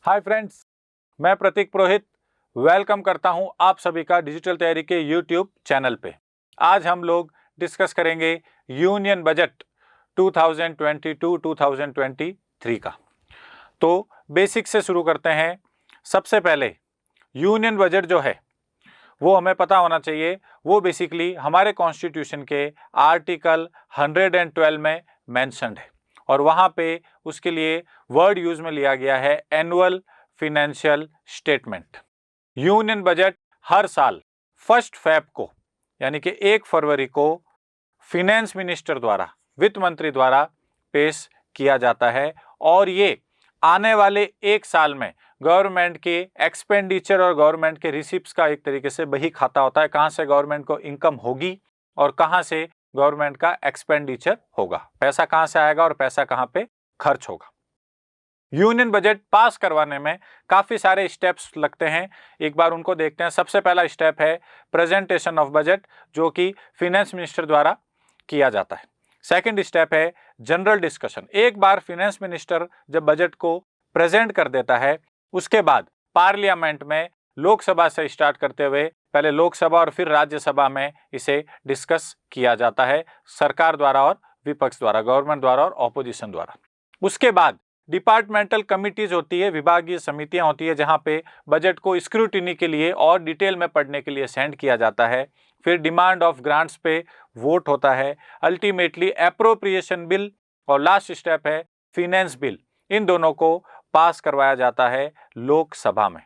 Hi friends, मैं प्रतीक पुरोहित welcome करता हूं आप सभी का डिजिटल तैयारी के यूट्यूब चैनल पे। आज हम लोग डिस्कस करेंगे यूनियन बजट 2022-2023 का। तो बेसिक से शुरू करते हैं। सबसे पहले यूनियन बजट जो है वो हमें पता होना चाहिए। वो बेसिकली हमारे कॉन्स्टिट्यूशन के आर्टिकल 112 में मेंशन्ड है और वहाँ पे उसके लिए वर्ड यूज में लिया गया है annual financial statement. Union budget हर साल 1 फरवरी को यानी कि 1 फरवरी को फिनेंस मिनिस्टर द्वारा, वित्त मंत्री द्वारा पेश किया जाता है और ये आने वाले एक साल में गवर्नमेंट के एक्सपेंडिचर और गवर्नमेंट के रिसिप्ट्स का एक तरीके से बही खाता होता है। कहाँ से गवर्नमेंट को इनकम होगी और कहाँ से गवर्नमेंट का एक्सपेंडिचर होगा, पैसा कहाँ से आएगा और पैसा कहाँ पे खर्च होगा। यूनियन बजट पास करवाने में काफी सारे स्टेप्स लगते हैं, एक बार उनको देखते हैं। सबसे पहला स्टेप है प्रेजेंटेशन ऑफ बजट, जो कि फिनेंस मिनिस्टर द्वारा किया जाता है। सेकंड स्टेप है जनरल डिस्कशन। एक बार फिनेंस मिनिस्टर जब बजट को प्रेजेंट कर देता है, उसके बाद पार्लियामेंट में लोकसभा से स्टार्ट करते हुए पहले लोकसभा और फिर राज्यसभा में इसे डिस्कस किया जाता है, सरकार द्वारा और विपक्ष द्वारा, गवर्नमेंट द्वारा और ऑपोजिशन द्वारा। उसके बाद डिपार्टमेंटल कमिटीज होती है, विभागीय समितियां होती है, जहां पे बजट को स्क्रूटिनी के लिए और डिटेल में पढ़ने के लिए सेंड किया जाता है। फिर डिमांड ऑफ ग्रांट्स पे वोट होता है, अल्टीमेटली एप्रोप्रिएशन बिल और लास्ट स्टेप है फिनेंस बिल। इन दोनों को पास करवाया जाता है लोकसभा में।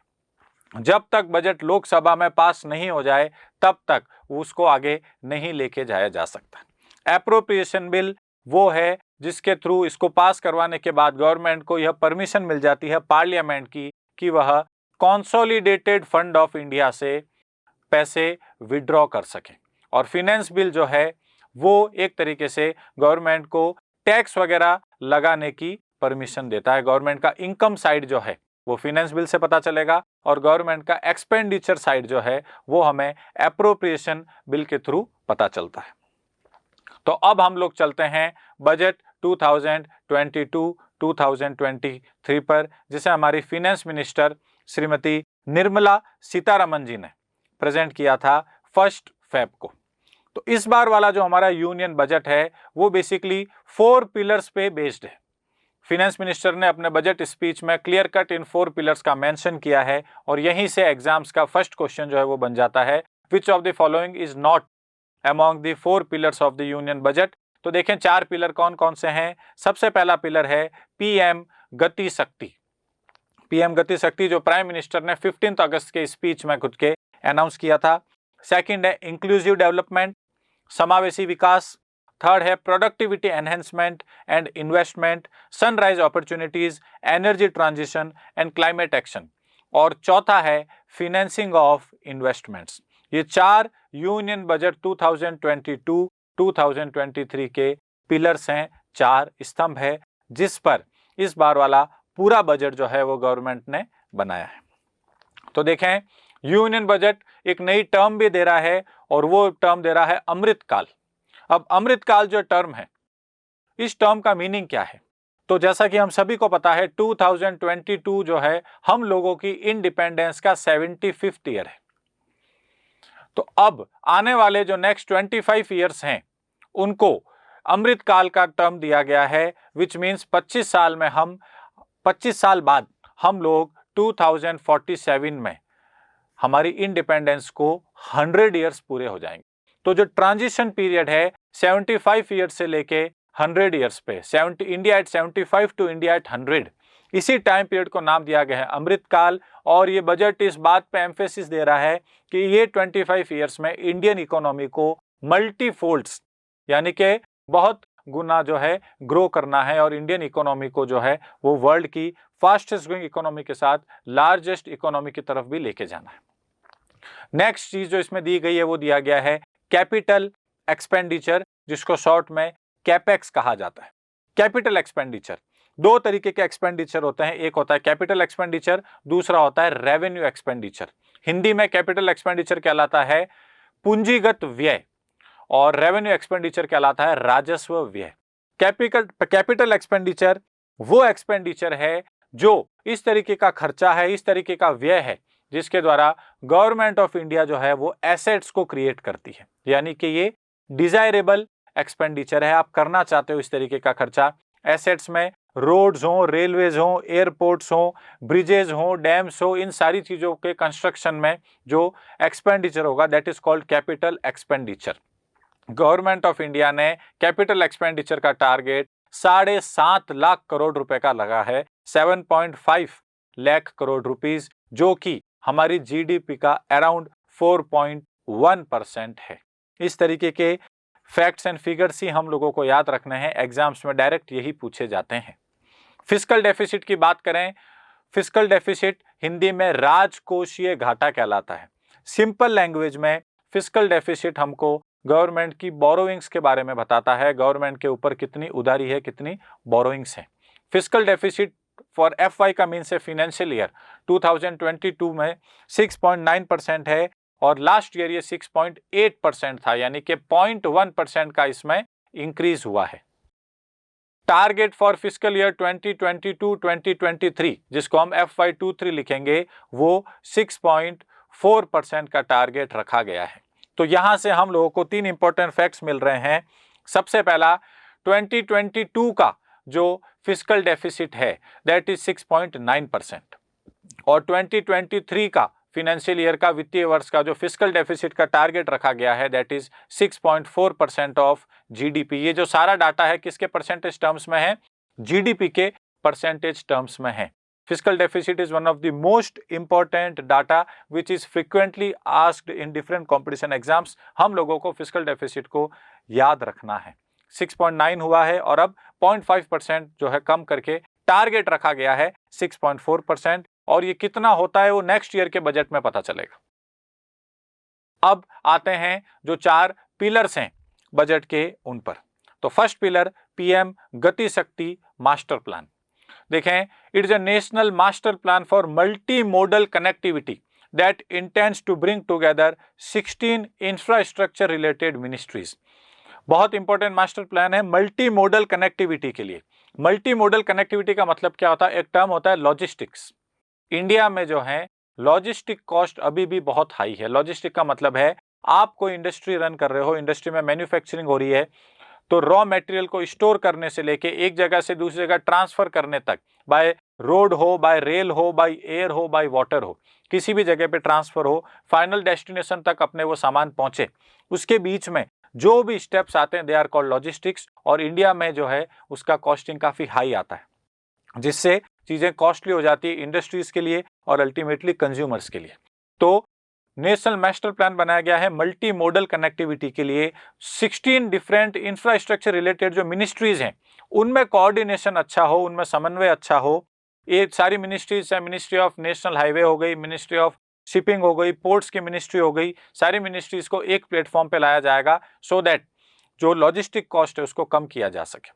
जब तक बजट लोकसभा में पास नहीं हो जाए तब तक उसको आगे नहीं लेके जाया जा सकता। एप्रोप्रिएशन बिल वो है जिसके थ्रू इसको पास करवाने के बाद गवर्नमेंट को यह परमिशन मिल जाती है पार्लियामेंट की कि वह कंसोलिडेटेड फंड ऑफ इंडिया से पैसे विड्रॉ कर सके। और फिनेंस बिल जो है वो एक तरीके से गवर्नमेंट को टैक्स वगैरह लगाने की परमिशन देता है। गवर्नमेंट का इनकम साइड जो है वो फिनेंस बिल से पता चलेगा और गवर्नमेंट का एक्सपेंडिचर साइड जो है वो हमें एप्रोप्रिएशन बिल के थ्रू पता चलता है। तो अब हम लोग चलते हैं बजट 2022-2023 पर, जिसे हमारी फिनेंस मिनिस्टर श्रीमती निर्मला सीतारमन जी ने प्रेजेंट किया था 1 फरवरी को। तो इस बार वाला जो हमारा यूनियन बजट है वो बेसिकली 4 पिलर्स पे बेस्ड है। फिनेंस मिनिस्टर ने अपने बजट स्पीच में क्लियर कट इन 4 पिलर्स का मेंशन किया है और यहीं से एग्जाम्स का फर्स्ट क्वेश्चन जो है वो बन जाता है, which of the following is not among the 4 pillars of the union budget. तो देखें 4 पिलर कौन कौन से हैं। सबसे पहला पिलर है पीएम गति शक्ति। पीएम गति शक्ति जो प्राइम मिनिस्टर ने 15 अगस्त के स्पीच में खुद के अनाउंस किया था। सेकंड है इंक्लूसिव डेवलपमेंट, समावेशी विकास। थर्ड है productivity enhancement and investment, sunrise opportunities, energy transition and climate action. और चौथा है फिनेंसिंग ऑफ इन्वेस्टमेंट्स। ये 4 यूनियन बजट 2022-2023 के पिलर्स हैं, 4 स्तंभ है जिस पर इस बार वाला पूरा बजट जो है वो गवर्नमेंट ने बनाया है। तो देखें यूनियन बजट एक नई टर्म भी दे रहा है और वो टर्म दे रहा है अमृतकाल। अब अमृतकाल जो टर्म है, इस टर्म का मीनिंग क्या है? तो जैसा कि हम सभी को पता है 2022 जो है हम लोगों की इंडिपेंडेंस का 75th ईयर है। तो अब आने वाले जो नेक्स्ट 25 ईयर्स हैं उनको अमृतकाल का टर्म दिया गया है, विच मीन्स 25 साल बाद हम लोग 2047 में हमारी इंडिपेंडेंस को 100 ईयर्स पूरे हो जाएंगे। तो जो ट्रांजिशन पीरियड है 75 ईयर्स से लेके 100 ईयर्स पे, India at 75 to India at 100, इसी टाइम पीरियड को नाम दिया गया है अमृतकाल। और ये बजट इस बात पे एम्फेसिस दे रहा है कि ये 25 ईयर्स में इंडियन इकोनॉमी को मल्टीफोल्ड्स यानी कि बहुत गुना जो है ग्रो करना है और इंडियन इकोनॉमी को जो है वो वर्ल्ड की फास्टेस्ट ग्रोइंग इकोनॉमी के साथ लार्जेस्ट इकोनॉमी की तरफ भी लेके जाना है। नेक्स्ट चीज जो इसमें दी गई है वो दिया गया है कैपिटल एक्सपेंडिचर, जिसको शॉर्ट में कैपेक्स कहा जाता है। कैपिटल एक्सपेंडिचर 2 तरीके के एक्सपेंडिचर होते हैं, एक होता है कैपिटल एक्सपेंडिचर, दूसरा होता है रेवेन्यू एक्सपेंडिचर। हिंदी में कैपिटल एक्सपेंडिचर कहलाता है पूंजीगत व्यय और रेवेन्यू एक्सपेंडिचर कहलाता है राजस्व व्यय। कैपिटल एक्सपेंडिचर वो एक्सपेंडिचर है जो इस तरीके का खर्चा है, इस तरीके का व्यय है, जिसके द्वारा गवर्नमेंट ऑफ इंडिया जो है वो एसेट्स को क्रिएट करती है, यानी कि ये डिजायरेबल एक्सपेंडिचर है, आप करना चाहते हो इस तरीके का खर्चा। एसेट्स में रोड्स हो, रेलवेज हो, एयरपोर्ट्स हो, ब्रिजेज हो, डैम्स हो, इन सारी चीजों के कंस्ट्रक्शन में जो एक्सपेंडिचर होगा that is called capital expenditure. Government of India ने कैपिटल एक्सपेंडिचर का टारगेट 7.5 लाख करोड़ रुपए का लगा है, 7.5 लाख करोड़ रुपीस, जो कि हमारी जीडीपी का अराउंड 4.1% है। इस तरीके के फैक्ट्स एंड फिगर्स ही हम लोगों को याद रखने हैं, एग्जाम्स में डायरेक्ट यही पूछे जाते हैं। फिस्कल डेफिसिट की बात करें, फिस्कल डेफिसिट हिंदी में राजकोषीय घाटा कहलाता है। सिंपल लैंग्वेज में फिस्कल डेफिसिट हमको गवर्नमेंट की बोरोइंग्स के बारे में बताता है, गवर्नमेंट के ऊपर कितनी उधारी है, कितनी बोरोइंग्स है। फिस्कल डेफिसिट फॉर एफवाई का मीन्स है फाइनेंशियल ईयर 2022 में 6.9% है और लास्ट ईयर ये 6.8% था, यानी कि 0.1% का इसमें इंक्रीज हुआ है। टारगेट फॉर फिस्कल ईयर 2022-2023 जिसको हम FY23 लिखेंगे वो 6.4% का टारगेट रखा गया है। तो यहां से हम लोगों को 3 इंपॉर्टेंट फैक्ट्स मिल रहे हैं। सबसे पहला, 2022 का जो फिस्कल डेफिसिट है दैट इज 6.9% और 2023 का फाइनेंशियल ईयर का वित्तीय वर्ष का जो फिस्कल डेफिसिट का टारगेट रखा गया है दैट इज 6.4% ऑफ जीडीपी। ये जो सारा डाटा है किसके परसेंटेज टर्म्स में है? जीडीपी के परसेंटेज टर्म्स में है। Fiscal deficit is one of the most important data which is frequently asked in different competition exams. हम लोगों को फिस्कल डेफिसिट को याद रखना है। 6.9 हुआ है और अब 0.5% जो है कम करके टारगेट रखा गया है 6.4%, और ये कितना होता है वो नेक्स्ट ईयर के बजट में पता चलेगा। अब आते हैं जो 4 पिलर्स हैं बजट के उन पर। तो first pillar PM Gati Shakti master plan. देखें, it is a national master plan for multi modal connectivity that intends to bring together 16 infrastructure related ministries. बहुत इंपॉर्टेंट मास्टर प्लान है मल्टी मोडल कनेक्टिविटी के लिए। मल्टी मोडल कनेक्टिविटी का मतलब क्या होता है? एक टर्म होता है लॉजिस्टिक्स। इंडिया में जो है लॉजिस्टिक कॉस्ट अभी भी बहुत हाई है। लॉजिस्टिक का मतलब है आप कोई इंडस्ट्री रन कर रहे हो, इंडस्ट्री में मैन्युफैक्चरिंग हो रही है, तो रॉ मटेरियल को स्टोर करने से लेके एक जगह से दूसरी जगह ट्रांसफर करने तक, बाय रोड हो, बाय रेल हो, बाय एयर हो, बाय वाटर हो, किसी भी जगह पे ट्रांसफर हो, फाइनल डेस्टिनेशन तक अपने वो सामान पहुंचे, उसके बीच में जो भी स्टेप्स आते हैं दे आर कॉल्ड लॉजिस्टिक्स। और इंडिया में जो है उसका कॉस्टिंग काफी हाई आता है, जिससे चीजें कॉस्टली हो जाती है इंडस्ट्रीज के लिए और अल्टीमेटली कंज्यूमर्स के लिए। तो नेशनल मास्टर प्लान बनाया गया है मल्टी मोडल कनेक्टिविटी के लिए। 16 डिफरेंट इंफ्रास्ट्रक्चर रिलेटेड जो मिनिस्ट्रीज हैं उनमें कोऑर्डिनेशन अच्छा हो, उनमें समन्वय अच्छा हो। ये सारी मिनिस्ट्रीज है, मिनिस्ट्री ऑफ नेशनल हाईवे हो गई, मिनिस्ट्री ऑफ शिपिंग हो गई, पोर्ट्स की मिनिस्ट्री हो गई, सारी मिनिस्ट्रीज को एक प्लेटफॉर्म पे लाया जाएगा सो दैट जो लॉजिस्टिक कॉस्ट है उसको कम किया जा सके।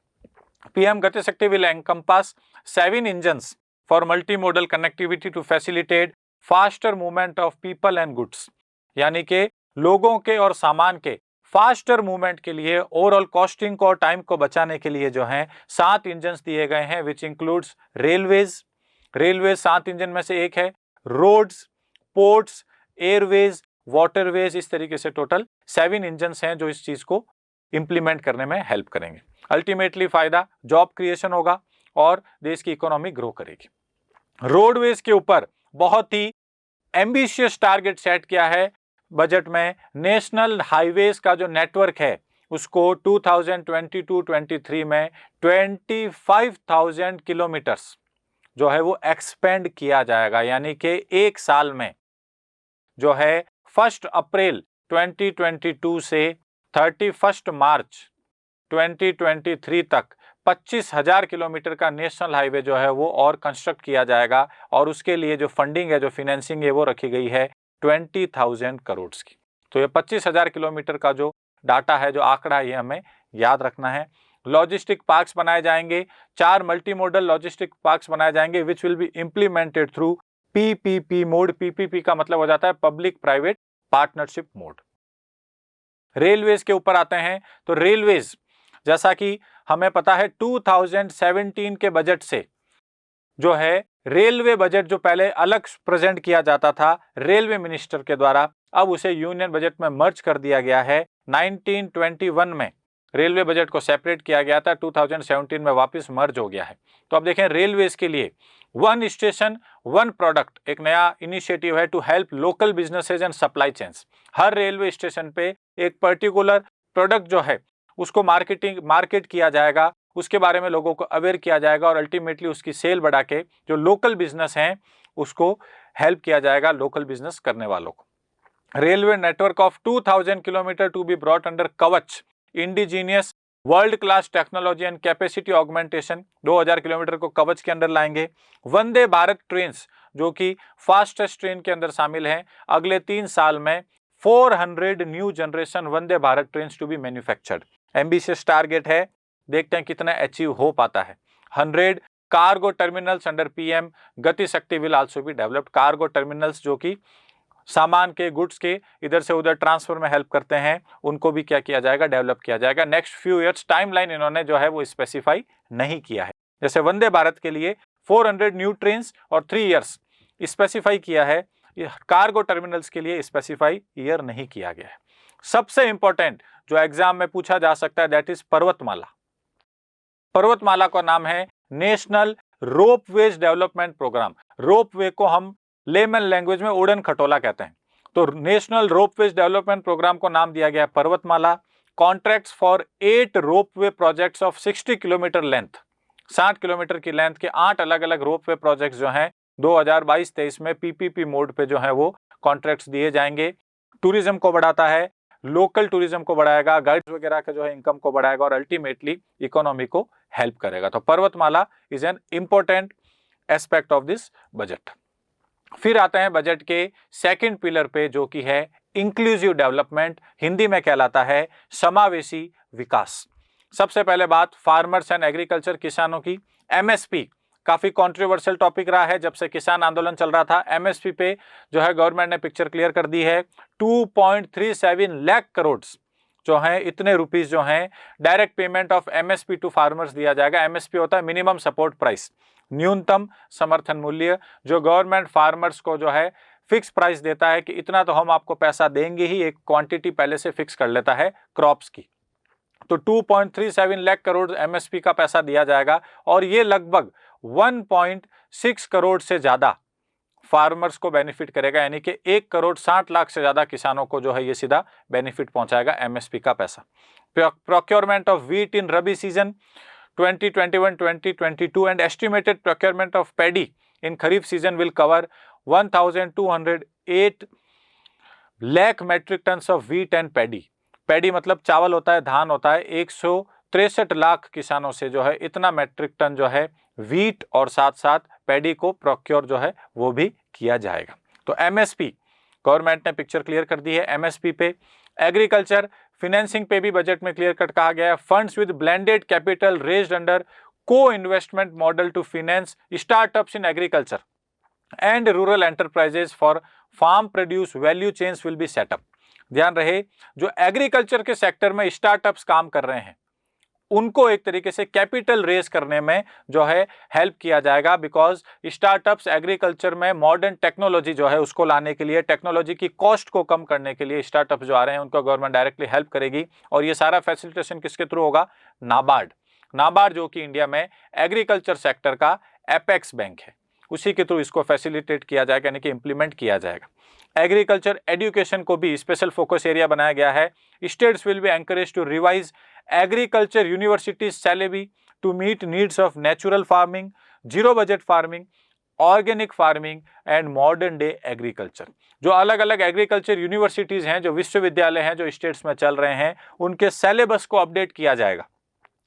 PM Gati Shakti will encompass 7 engines for multimodal connectivity to facilitate faster movement of people and goods, यानी कि लोगों के और सामान के फास्टर मूवमेंट के लिए, ओवरऑल कॉस्टिंग को और टाइम को बचाने के लिए जो है 7 इंजन्स दिए गए हैं, विच इंक्लूड्स रेलवेज, 7 इंजन में से एक है, रोड्स, पोर्ट्स, एयरवेज, वाटरवेज, इस तरीके से टोटल 7 इंजन्स हैं जो इस चीज को इंप्लीमेंट करने में हेल्प करेंगे। अल्टीमेटली फायदा जॉब क्रिएशन होगा और देश की इकोनॉमी ग्रो करेगी। रोडवेज के ऊपर बहुत ही एम्बिशियस टारगेट सेट किया है बजट में। नेशनल हाईवेज का जो नेटवर्क है उसको 2022-23 में 25,000 किलोमीटर्स जो है वो एक्सपेंड किया जाएगा, यानी कि एक साल में जो है 1 अप्रैल 2022 से 31 मार्च 2023 तक 25,000 किलोमीटर का नेशनल हाईवे जो है वो और कंस्ट्रक्ट किया जाएगा, और उसके लिए जो फंडिंग है, जो फाइनेंसिंग है वो रखी गई है 20,000 करोड़ की। तो ये 25,000 किलोमीटर का जो डाटा है, जो आंकड़ा है, ये हमें याद रखना है। लॉजिस्टिक पार्क्स बनाए जाएंगे, 4 मल्टीमोडल लॉजिस्टिक पार्क्स बनाए जाएंगे which will be implemented through PPP mode. PPP का मतलब हो जाता है public private partnership mode. Railways के ऊपर आते हैं, तो रेलवेज जैसा कि हमें पता है 2017 के बजट से जो है रेलवे बजट जो पहले अलग प्रेजेंट किया जाता था रेलवे मिनिस्टर के द्वारा, अब उसे यूनियन बजट में मर्ज कर दिया गया है। 1921 में रेलवे बजट को सेपरेट किया गया था, 2017 में वापस मर्ज हो गया है। तो अब देखें रेलवेज के लिए वन स्टेशन वन प्रोडक्ट एक नया इनिशिएटिव है to help local businesses and supply chains. हर रेलवे स्टेशन पे एक पर्टिकुलर प्रोडक्ट जो है उसको मार्केट किया जाएगा, उसके बारे में लोगों को अवेयर किया जाएगा और अल्टीमेटली उसकी सेल बढ़ा के जो लोकल बिजनेस हैं उसको हेल्प किया जाएगा, लोकल बिजनेस करने वालों को। Railway network of 2000 kilometre to be brought under Kavach indigenous world class technology and capacity augmentation, 2000 kilometre को कवच के अंदर लाएंगे। वंदे भारत ट्रेन जो कि फास्टेस्ट ट्रेन के अंदर शामिल हैं, अगले 3 साल में 400 new generation Vande Bharat train to be manufactured. Ambitious target है, देखते हैं कितना अचीव हो पाता है। 100 cargo terminals under PM Gati Shakti will also be developed. Cargo terminals जो कि सामान के गुड्स के इधर से उधर ट्रांसफर में हेल्प करते हैं, उनको भी क्या किया जाएगा, डेवलप किया जाएगा। नेक्स्ट फ्यू ईयर्स टाइमलाइन इन्होंने जो है वो स्पेसिफाई नहीं किया है। जैसे वंदे भारत के लिए 400 न्यू ट्रेन और 3 ईयर्स स्पेसिफाई किया है, कार्गो टर्मिनल्स के लिए स्पेसिफाई ईयर नहीं किया गया है। सबसे इंपॉर्टेंट जो एग्जाम में पूछा जा सकता है दैट इज पर्वतमाला। पर्वतमाला का नाम है national ropeways development programme. Ropeway को हम लेमन लैंग्वेज में उड़न खटोला कहते हैं, तो नेशनल रोपवेज डेवलपमेंट प्रोग्राम को नाम दिया गया पर्वतमाला। Contracts for 8 ropeway projects of 60 kilometre length, 60 kilometre की लेंथ के 8 अलग अलग रोपवे प्रोजेक्ट्स जो हैं 2022-23 में पीपीपी मोड पे जो है वो कॉन्ट्रैक्ट्स दिए जाएंगे। टूरिज्म को बढ़ाता है, लोकल टूरिज्म को बढ़ाएगा, गाइड्स वगैरह का जो है इनकम को बढ़ाएगा और अल्टीमेटली इकोनॉमी को हेल्प करेगा। तो पर्वतमाला is an important aspect of this budget. फिर आते हैं बजट के सेकंड पिलर पे जो कि है इंक्लूसिव डेवलपमेंट, हिंदी में कहलाता है समावेशी विकास। सबसे पहले बात फार्मर्स एंड एग्रीकल्चर, किसानों की। एमएसपी काफी कंट्रोवर्शियल टॉपिक रहा है जब से किसान आंदोलन चल रहा था। एमएसपी पे जो है गवर्नमेंट ने पिक्चर क्लियर कर दी है। 2.37 लाख करोड़ जो हैं, इतने रुपीस जो हैं direct payment of MSP to farmers दिया जाएगा। एमएसपी होता है मिनिमम सपोर्ट प्राइस, न्यूनतम समर्थन मूल्य, जो गवर्नमेंट फार्मर्स को जो है फिक्स प्राइस देता है कि इतना तो हम आपको पैसा देंगे ही, एक क्वांटिटी पहले से फिक्स कर लेता है क्रॉप्स की। तो 2.37 लाख करोड़ एमएसपी का पैसा दिया जाएगा और ये लगभग 1.6 करोड़ से ज्यादा फार्मर्स को बेनिफिट करेगा, यानी कि 1,60,00,000 से ज्यादा किसानों को जो है ये सीधा बेनिफिट पहुंचाएगा एमएसपी का पैसा। Procurement of wheat in rabi season 2021-2022 and estimated procurement of paddy in kharif season will cover 1,208 lakh metric tons of wheat and paddy. Paddy मतलब चावल होता है, धान होता है। 163 लाख किसानों से जो है इतना मेट्रिक टन जो है व्हीट और साथ साथ पैडी को प्रोक्योर जो है वो भी किया जाएगा। तो एमएसपी गवर्नमेंट ने पिक्चर क्लियर कर दी है एमएसपी पे। एग्रीकल्चर फिनेंसिंग पे भी बजट में क्लियर कट कहा गया है। Funds with blended capital raised under co investment model to finance startups in agriculture and rural enterprises for farm produce value chains will be set up. ध्यान रहे, जो एग्रीकल्चर के सेक्टर में स्टार्टअप्स काम कर रहे हैं उनको एक तरीके से कैपिटल रेज करने में जो है हेल्प किया जाएगा, बिकॉज स्टार्टअप्स एग्रीकल्चर में मॉडर्न टेक्नोलॉजी जो है उसको लाने के लिए, टेक्नोलॉजी की कॉस्ट को कम करने के लिए स्टार्टअप्स जो आ रहे हैं उनको गवर्नमेंट डायरेक्टली हेल्प करेगी। और ये सारा फैसिलिटेशन किसके थ्रू होगा? नाबार्ड। नाबार्ड जो कि इंडिया में एग्रीकल्चर सेक्टर का एपेक्स बैंक है, उसी के थ्रू इसको फैसिलिटेट किया जाएगा, यानी कि इंप्लीमेंट किया जाएगा। एग्रीकल्चर एजुकेशन को भी स्पेशल फोकस एरिया बनाया गया है। States will be encourage to revise agriculture universities syllabus to meet needs of natural farming, zero budget farming, organic farming and modern day agriculture. जो अलग अलग एग्रीकल्चर यूनिवर्सिटीज हैं, जो विश्वविद्यालय हैं जो स्टेट्स में चल रहे हैं, उनके सिलेबस को अपडेट किया जाएगा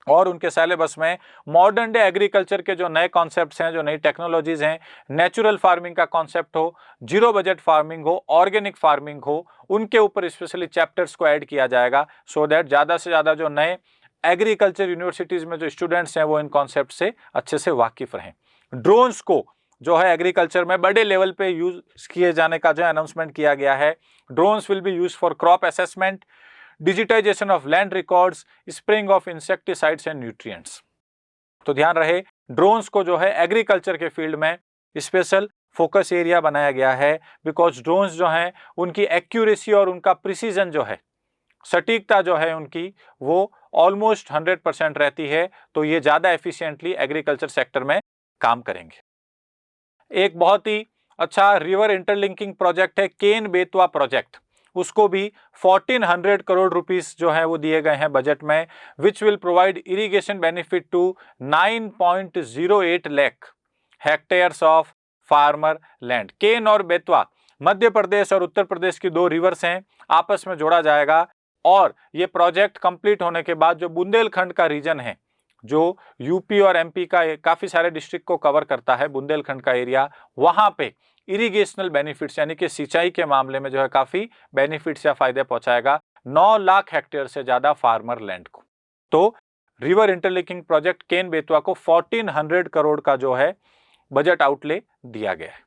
और उनके सिलेबस में मॉडर्न डे एग्रीकल्चर के जो नए कॉन्सेप्ट्स हैं, जो नई टेक्नोलॉजीज हैं, नेचुरल फार्मिंग का कॉन्सेप्ट हो, जीरो बजट फार्मिंग हो, ऑर्गेनिक फार्मिंग हो, उनके ऊपर स्पेशली चैप्टर्स को ऐड किया जाएगा, सो दैट ज़्यादा से ज़्यादा जो नए एग्रीकल्चर यूनिवर्सिटीज़ में जो स्टूडेंट्स हैं वो इन कॉन्सेप्ट से अच्छे से वाकिफ रहें। ड्रोन्स को जो है एग्रीकल्चर में बड़े लेवल पे यूज किए जाने का जो अनाउंसमेंट किया गया है। Drones will be use for crop assessment, digitisation of land records, spraying of insecticides and nutrients. तो ध्यान रहे, ड्रोन्स को जो है एग्रीकल्चर के फील्ड में स्पेशल फोकस एरिया बनाया गया है, बिकॉज ड्रोन्स जो हैं उनकी एक्यूरेसी और उनका प्रिसीजन जो है, सटीकता जो है उनकी, वो ऑलमोस्ट 100% रहती है, तो ये ज़्यादा एफिशिएंटली एग्रीकल्चर सेक्टर में काम करेंगे। एक बहुत ही अच्छा रिवर इंटरलिंकिंग प्रोजेक्ट है केन बेतवा प्रोजेक्ट, उसको भी 1400 करोड़ रुपीस जो है वो दिए गए हैं बजट में, which will provide irrigation benefit to 9.08 lakh hectares of farmer land. Ken और बेतवा मध्य प्रदेश और उत्तर प्रदेश की दो रिवर्स हैं, आपस में जोड़ा जाएगा और ये प्रोजेक्ट कंप्लीट होने के बाद जो बुंदेलखंड का रीजन है, जो यूपी और एमपी का काफी सारे डिस्ट्रिक्ट को कवर करता है, बुंदेलखंड का एरिया, वहां पे इरिगेशनल बेनिफिट्स यानी कि सिंचाई के मामले में जो है काफी बेनिफिट्स या फायदे पहुंचाएगा 9 लाख हेक्टेयर से ज्यादा फार्मर लैंड को। तो river interlinking project Ken Betwa को 1400 करोड़ का जो है बजट आउटले दिया गया है।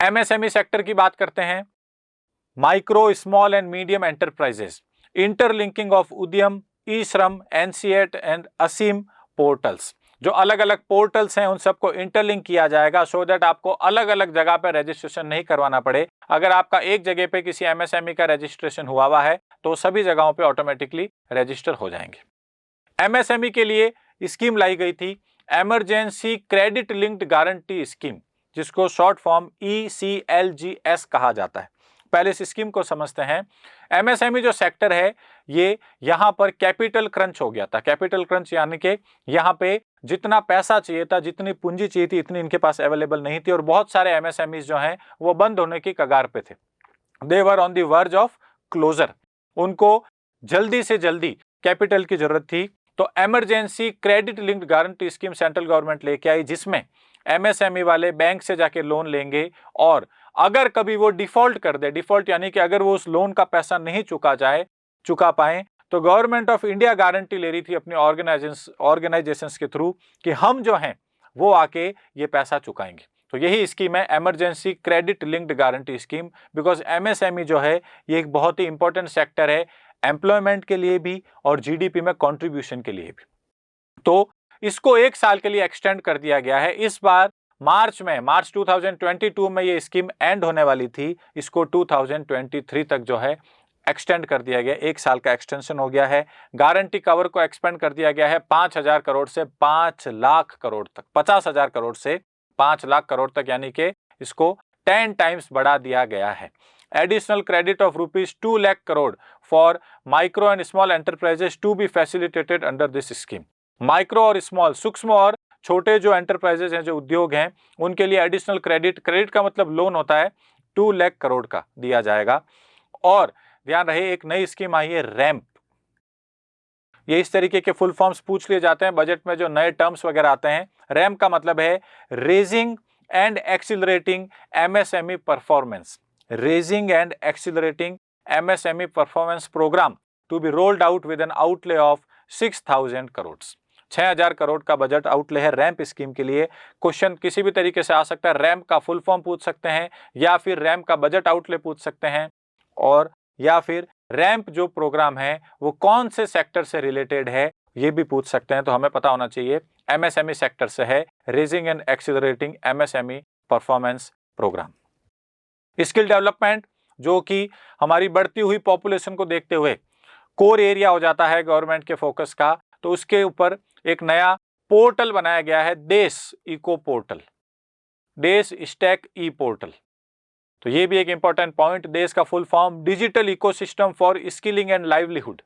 एमएसएमई सेक्टर की बात करते हैं। Micro small and medium enterprises, interlinking of उद्यम, ई श्रम, एनसीएट एंड असीम पोर्टल्स, जो अलग अलग पोर्टल्स हैं उन सबको इंटरलिंक किया जाएगा सो दैट आपको अलग अलग जगह पर रजिस्ट्रेशन नहीं करवाना पड़े। अगर आपका एक जगह पे किसी एमएसएमई का रजिस्ट्रेशन हुआ है तो सभी जगहों पे ऑटोमेटिकली रजिस्टर हो जाएंगे। एमएसएमई के लिए स्कीम लाई गई थी emergency credit linked guarantee scheme, जिसको शॉर्ट फॉर्म ECLGS कहा जाता है। पहले इस स्कीम को समझते हैं। एमएसएमई जो सेक्टर है ये यहाँ पर कैपिटल क्रंच हो गया था। कैपिटल क्रंच यानी कि यहाँ पे जितना पैसा चाहिए था, जितनी पूंजी चाहिए थी, इतनी इनके पास अवेलेबल नहीं थी और बहुत सारे एमएसएमईज जो हैं वो बंद होने की कगार पे थे। They were on the verge of closure, उनको जल्दी से जल्दी कैपिटल की जरूरत थी। तो emergency credit linked guarantee scheme central government लेके आई, जिसमें एमएसएमई वाले बैंक से जाके लोन लेंगे और अगर कभी वो डिफॉल्ट कर दे, डिफॉल्ट यानी कि अगर वो उस लोन का पैसा नहीं चुका पाए, तो गवर्नमेंट ऑफ इंडिया गारंटी ले रही थी अपनी ऑर्गेनाइजेशंस के थ्रू कि हम जो हैं वो आके ये पैसा चुकाएंगे। तो यही स्कीम है emergency credit linked guarantee scheme, because MSME जो है ये एक बहुत ही इंपॉर्टेंट सेक्टर है एम्प्लॉयमेंट के लिए भी और जीडीपी में कंट्रीब्यूशन के लिए भी। तो इसको 1 साल के लिए एक्सटेंड कर दिया गया है। इस बार मार्च 2022 में ये स्कीम एंड होने वाली थी, इसको 2023 तक जो है एक्सटेंड कर दिया गया, 1 साल का एक्सटेंशन हो गया है। गारंटी कवर को एक्सपेंड कर दिया गया है 5,000 करोड़ से 5 लाख करोड़ तक, 50,000 करोड़ से 5 लाख करोड़ तक, यानी कि इसको 10 टाइम्स बढ़ा दिया गया है। Additional credit of ₹2 lakh crore for micro and small enterprises to be facilitated under this scheme. Micro और स्मॉल, सूक्ष्म और छोटे जो एंटरप्राइजेस हैं, जो उद्योग हैं, उनके लिए एडिशनल क्रेडिट का मतलब लोन होता है, 2 लाख करोड़ का दिया जाएगा। और ध्यान रहे एक नई स्कीम आई है रैंप। ये इस तरीके के फुल फॉर्म्स पूछ लिए जाते हैं बजट में, जो नए टर्म्स वगैरह आते हैं। रैंप का मतलब है raising and accelerating MSME performance, raising and accelerating MSME performance programme to be rolled out with an outlay of 6,000 crore. 6,000 crore का बजट आउटले है रैंप स्कीम के लिए। क्वेश्चन किसी भी तरीके से आ सकता है, रैंप का फुल फॉर्म पूछ सकते हैं या फिर रैंप का बजट आउटले पूछ सकते हैं, और या फिर रैंप जो प्रोग्राम है वो कौन से सेक्टर से रिलेटेड है ये भी पूछ सकते हैं। तो हमें पता होना चाहिए एमएसएमई सेक्टर से है raising and accelerating MSME performance programme. Skill development, जो कि हमारी बढ़ती हुई पॉपुलेशन को देखते हुए कोर एरिया हो जाता है गवर्नमेंट के फोकस का, तो उसके ऊपर एक नया पोर्टल बनाया गया है, देश इको पोर्टल, देश स्टैक ई पोर्टल। तो ये भी एक इंपॉर्टेंट पॉइंट। देश का full form digital ecosystem for skilling and livelihood,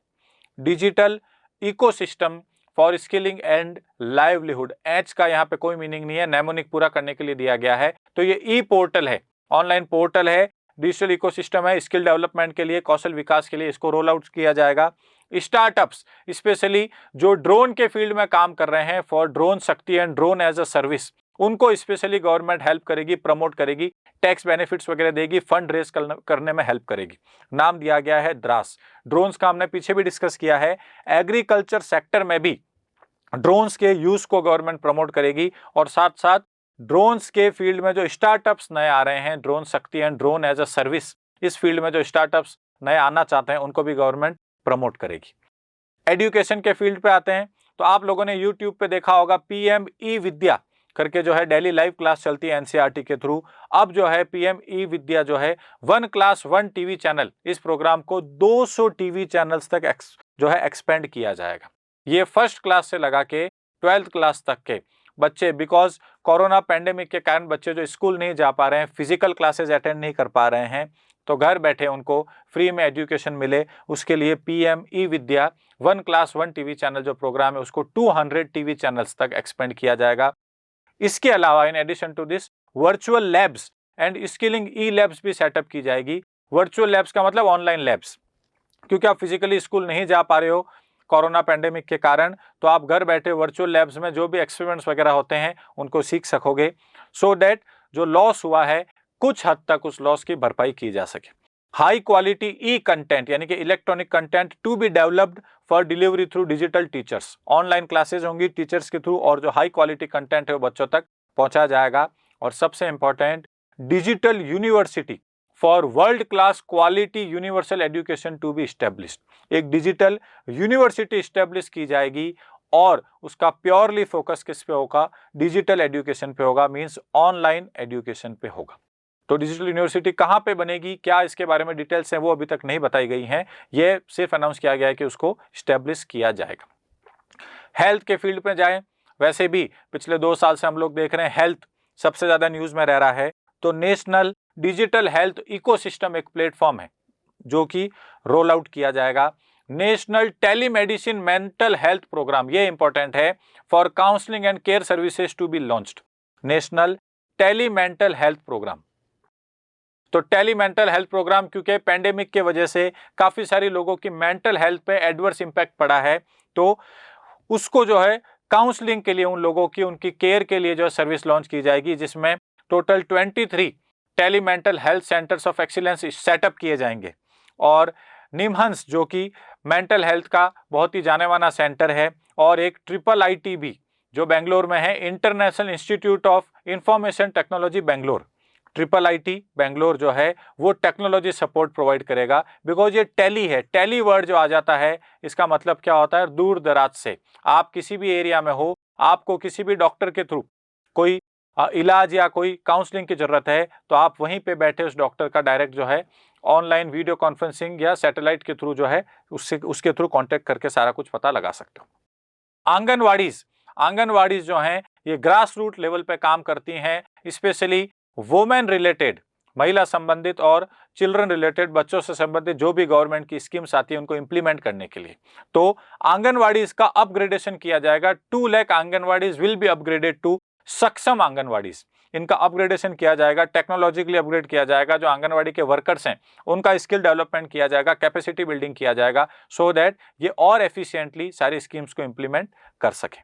digital ecosystem for skilling and livelihood. H का यहाँ पे कोई मीनिंग नहीं है, नेमोनिक पूरा करने के लिए दिया गया है। तो ये ई पोर्टल है, ऑनलाइन पोर्टल है, डिजिटल इकोसिस्टम है, स्किल डेवलपमेंट के लिए, कौशल विकास के लिए इसको रोल आउट किया जाएगा। स्टार्टअप्स, स्पेशली जो ड्रोन के फील्ड में काम कर रहे हैं, for drone Shakti and drone as a service, उनको स्पेशली गवर्नमेंट हेल्प करेगी, प्रमोट करेगी, टैक्स बेनिफिट्स वगैरह देगी, फंड रेज करने में हेल्प करेगी। नाम दिया गया है द्रास। ड्रोन्स का हमने पीछे भी डिस्कस किया है। एग्रीकल्चर सेक्टर में भी ड्रोन्स के यूज को गवर्नमेंट प्रमोट करेगी, और साथ साथ ड्रोन्स के फील्ड में जो स्टार्टअप्स नए आ रहे हैं, drone Shakti and drone as a service, इस फील्ड में जो स्टार्टअप्स नए आना चाहते हैं उनको भी गवर्नमेंट प्रमोट करेगी। एजुकेशन के फील्ड पे आते हैं, तो आप लोगों ने यूट्यूब पे देखा होगा पीएम ई विद्या करके जो है डेली लाइव क्लास चलती है एनसीईआरटी के थ्रू। अब जो है पीएम ई विद्या जो है 1 क्लास 1 टीवी चैनल, इस प्रोग्राम को 200 टीवी चैनल्स तक जो है एक्सपेंड किया जाएगा। ये फर्स्ट क्लास से लगा के 12th क्लास तक के बच्चे, बिकॉज कोरोना पैंडेमिक के कारण बच्चे जो स्कूल नहीं जा पा रहे हैं, फिजिकल क्लासेस अटेंड नहीं कर पा रहे हैं, तो घर बैठे उनको फ्री में एजुकेशन मिले, उसके लिए पीएम ई विद्या 1 क्लास 1 टीवी चैनल जो प्रोग्राम है उसको 200 टीवी चैनल्स तक एक्सपेंड किया जाएगा। इसके अलावा in addition to this virtual labs and skilling e labs भी सेटअप की जाएगी। वर्चुअल लैब्स का मतलब ऑनलाइन लैब्स, क्योंकि आप फिजिकली स्कूल नहीं जा पा रहे हो कोरोना पैंडेमिक के कारण, तो आप घर बैठे वर्चुअल लैब्स में जो भी एक्सपेरिमेंट्स वगैरह होते हैं उनको सीख सकोगे, सो दैट जो लॉस हुआ है कुछ हद तक उस लॉस की भरपाई की जा सके। हाई क्वालिटी ई कंटेंट यानी कि electronic content to be developed for delivery through digital teachers, online classes होंगी टीचर्स के थ्रू और जो हाई क्वालिटी कंटेंट है वो बच्चों तक पहुंचा जाएगा। और सबसे important, digital university for world class quality universal education to be established. एक डिजिटल यूनिवर्सिटी इस्टेब्लिश की जाएगी और उसका प्योरली फोकस किस पे होगा, डिजिटल एजुकेशन पे होगा, मींस ऑनलाइन एजुकेशन पे होगा। तो डिजिटल यूनिवर्सिटी कहाँ पे बनेगी, क्या इसके बारे में डिटेल्स हैं वो अभी तक नहीं बताई गई हैं, ये सिर्फ अनाउंस किया गया है कि उसको इस्टेब्लिश किया जाएगा। हेल्थ के फील्ड में जाएं, वैसे भी पिछले 2 साल से हम लोग देख रहे हैं हेल्थ सबसे ज्यादा न्यूज में रह रहा है, तो नेशनल डिजिटल हेल्थ इकोसिस्टम एक प्लेटफॉर्म है जो कि रोल आउट किया जाएगा। National telemedicine mental health programme, ये इंपॉर्टेंट है, for counselling and care services to be launched. National tele mental health programme, तो टेली मेंटल हेल्थ प्रोग्राम क्योंकि पैंडेमिक के वजह से काफी सारी लोगों की मेंटल हेल्थ पे एडवर्स इंपैक्ट पड़ा है, तो उसको जो है काउंसलिंग के लिए उन लोगों की उनकी केयर के लिए जो है सर्विस लॉन्च की जाएगी, जिसमें total 23 tele mental health centres of excellence setup किए जाएंगे। और निमहंस जो कि मेंटल हेल्थ का बहुत ही जाने माना सेंटर है, और एक IIITB जो बेंगलोर में है, international institute of information technology Bangalore, IIIT Bangalore जो है वो टेक्नोलॉजी सपोर्ट प्रोवाइड करेगा। बिकॉज ये टेली है, टेली वर्ड जो आ जाता है इसका मतलब क्या होता है, दूर दराज से आप किसी भी एरिया में हो, आपको किसी भी डॉक्टर के थ्रू कोई इलाज या कोई काउंसलिंग की जरूरत है, तो आप वहीं पे बैठे उस डॉक्टर का डायरेक्ट जो है ऑनलाइन वीडियो कॉन्फ्रेंसिंग या सैटेलाइट के थ्रू जो है उसके थ्रू कांटेक्ट करके सारा कुछ पता लगा सकते हो। आंगनवाड़ीज जो हैं ये ग्रास रूट लेवल पे काम करती हैं, स्पेशली वुमेन रिलेटेड, महिला संबंधित और चिल्ड्रन रिलेटेड, बच्चों से संबंधित जो भी गवर्नमेंट की स्कीम्स आती है उनको इंप्लीमेंट करने के लिए। तो आंगनवाड़ीज का अपग्रेडेशन किया जाएगा। 2 lakh anganwadis will be upgraded to Saksham anganwadis. इनका अपग्रेडेशन किया जाएगा, टेक्नोलॉजिकली अपग्रेड किया जाएगा। जो आंगनवाड़ी के वर्कर्स हैं उनका स्किल डेवलपमेंट किया जाएगा, कैपेसिटी बिल्डिंग किया जाएगा, सो दैट ये और एफिशिएंटली सारी स्कीम्स को इंप्लीमेंट कर सके।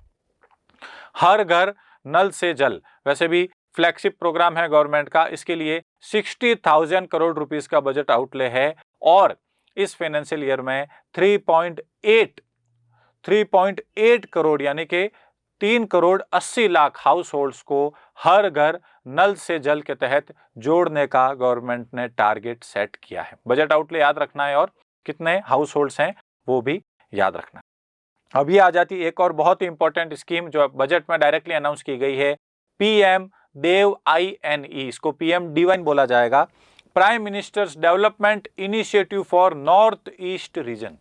हर घर नल से जल, वैसे भी फ्लैगशिप प्रोग्राम है गवर्नमेंट का, इसके लिए 60,000 करोड़ रुपीस का बजट आउटले है, और इस फाइनेंशियल ईयर में 3.8 करोड़ यानी कि 3 करोड़ 80 लाख हाउस होल्ड्स को हर घर नल से जल के तहत जोड़ने का गवर्नमेंट ने टारगेट सेट किया है। बजट आउटले याद रखना है और कितने हाउस होल्ड्स हैं वो भी याद रखना है। अब ये आ जाती है एक और बहुत ही इंपॉर्टेंट स्कीम जो बजट में डायरेक्टली अनाउंस की गई है, पीएम देव INE, इसको पीएम डिवाइन बोला जाएगा, prime ministers development initiative for north east region.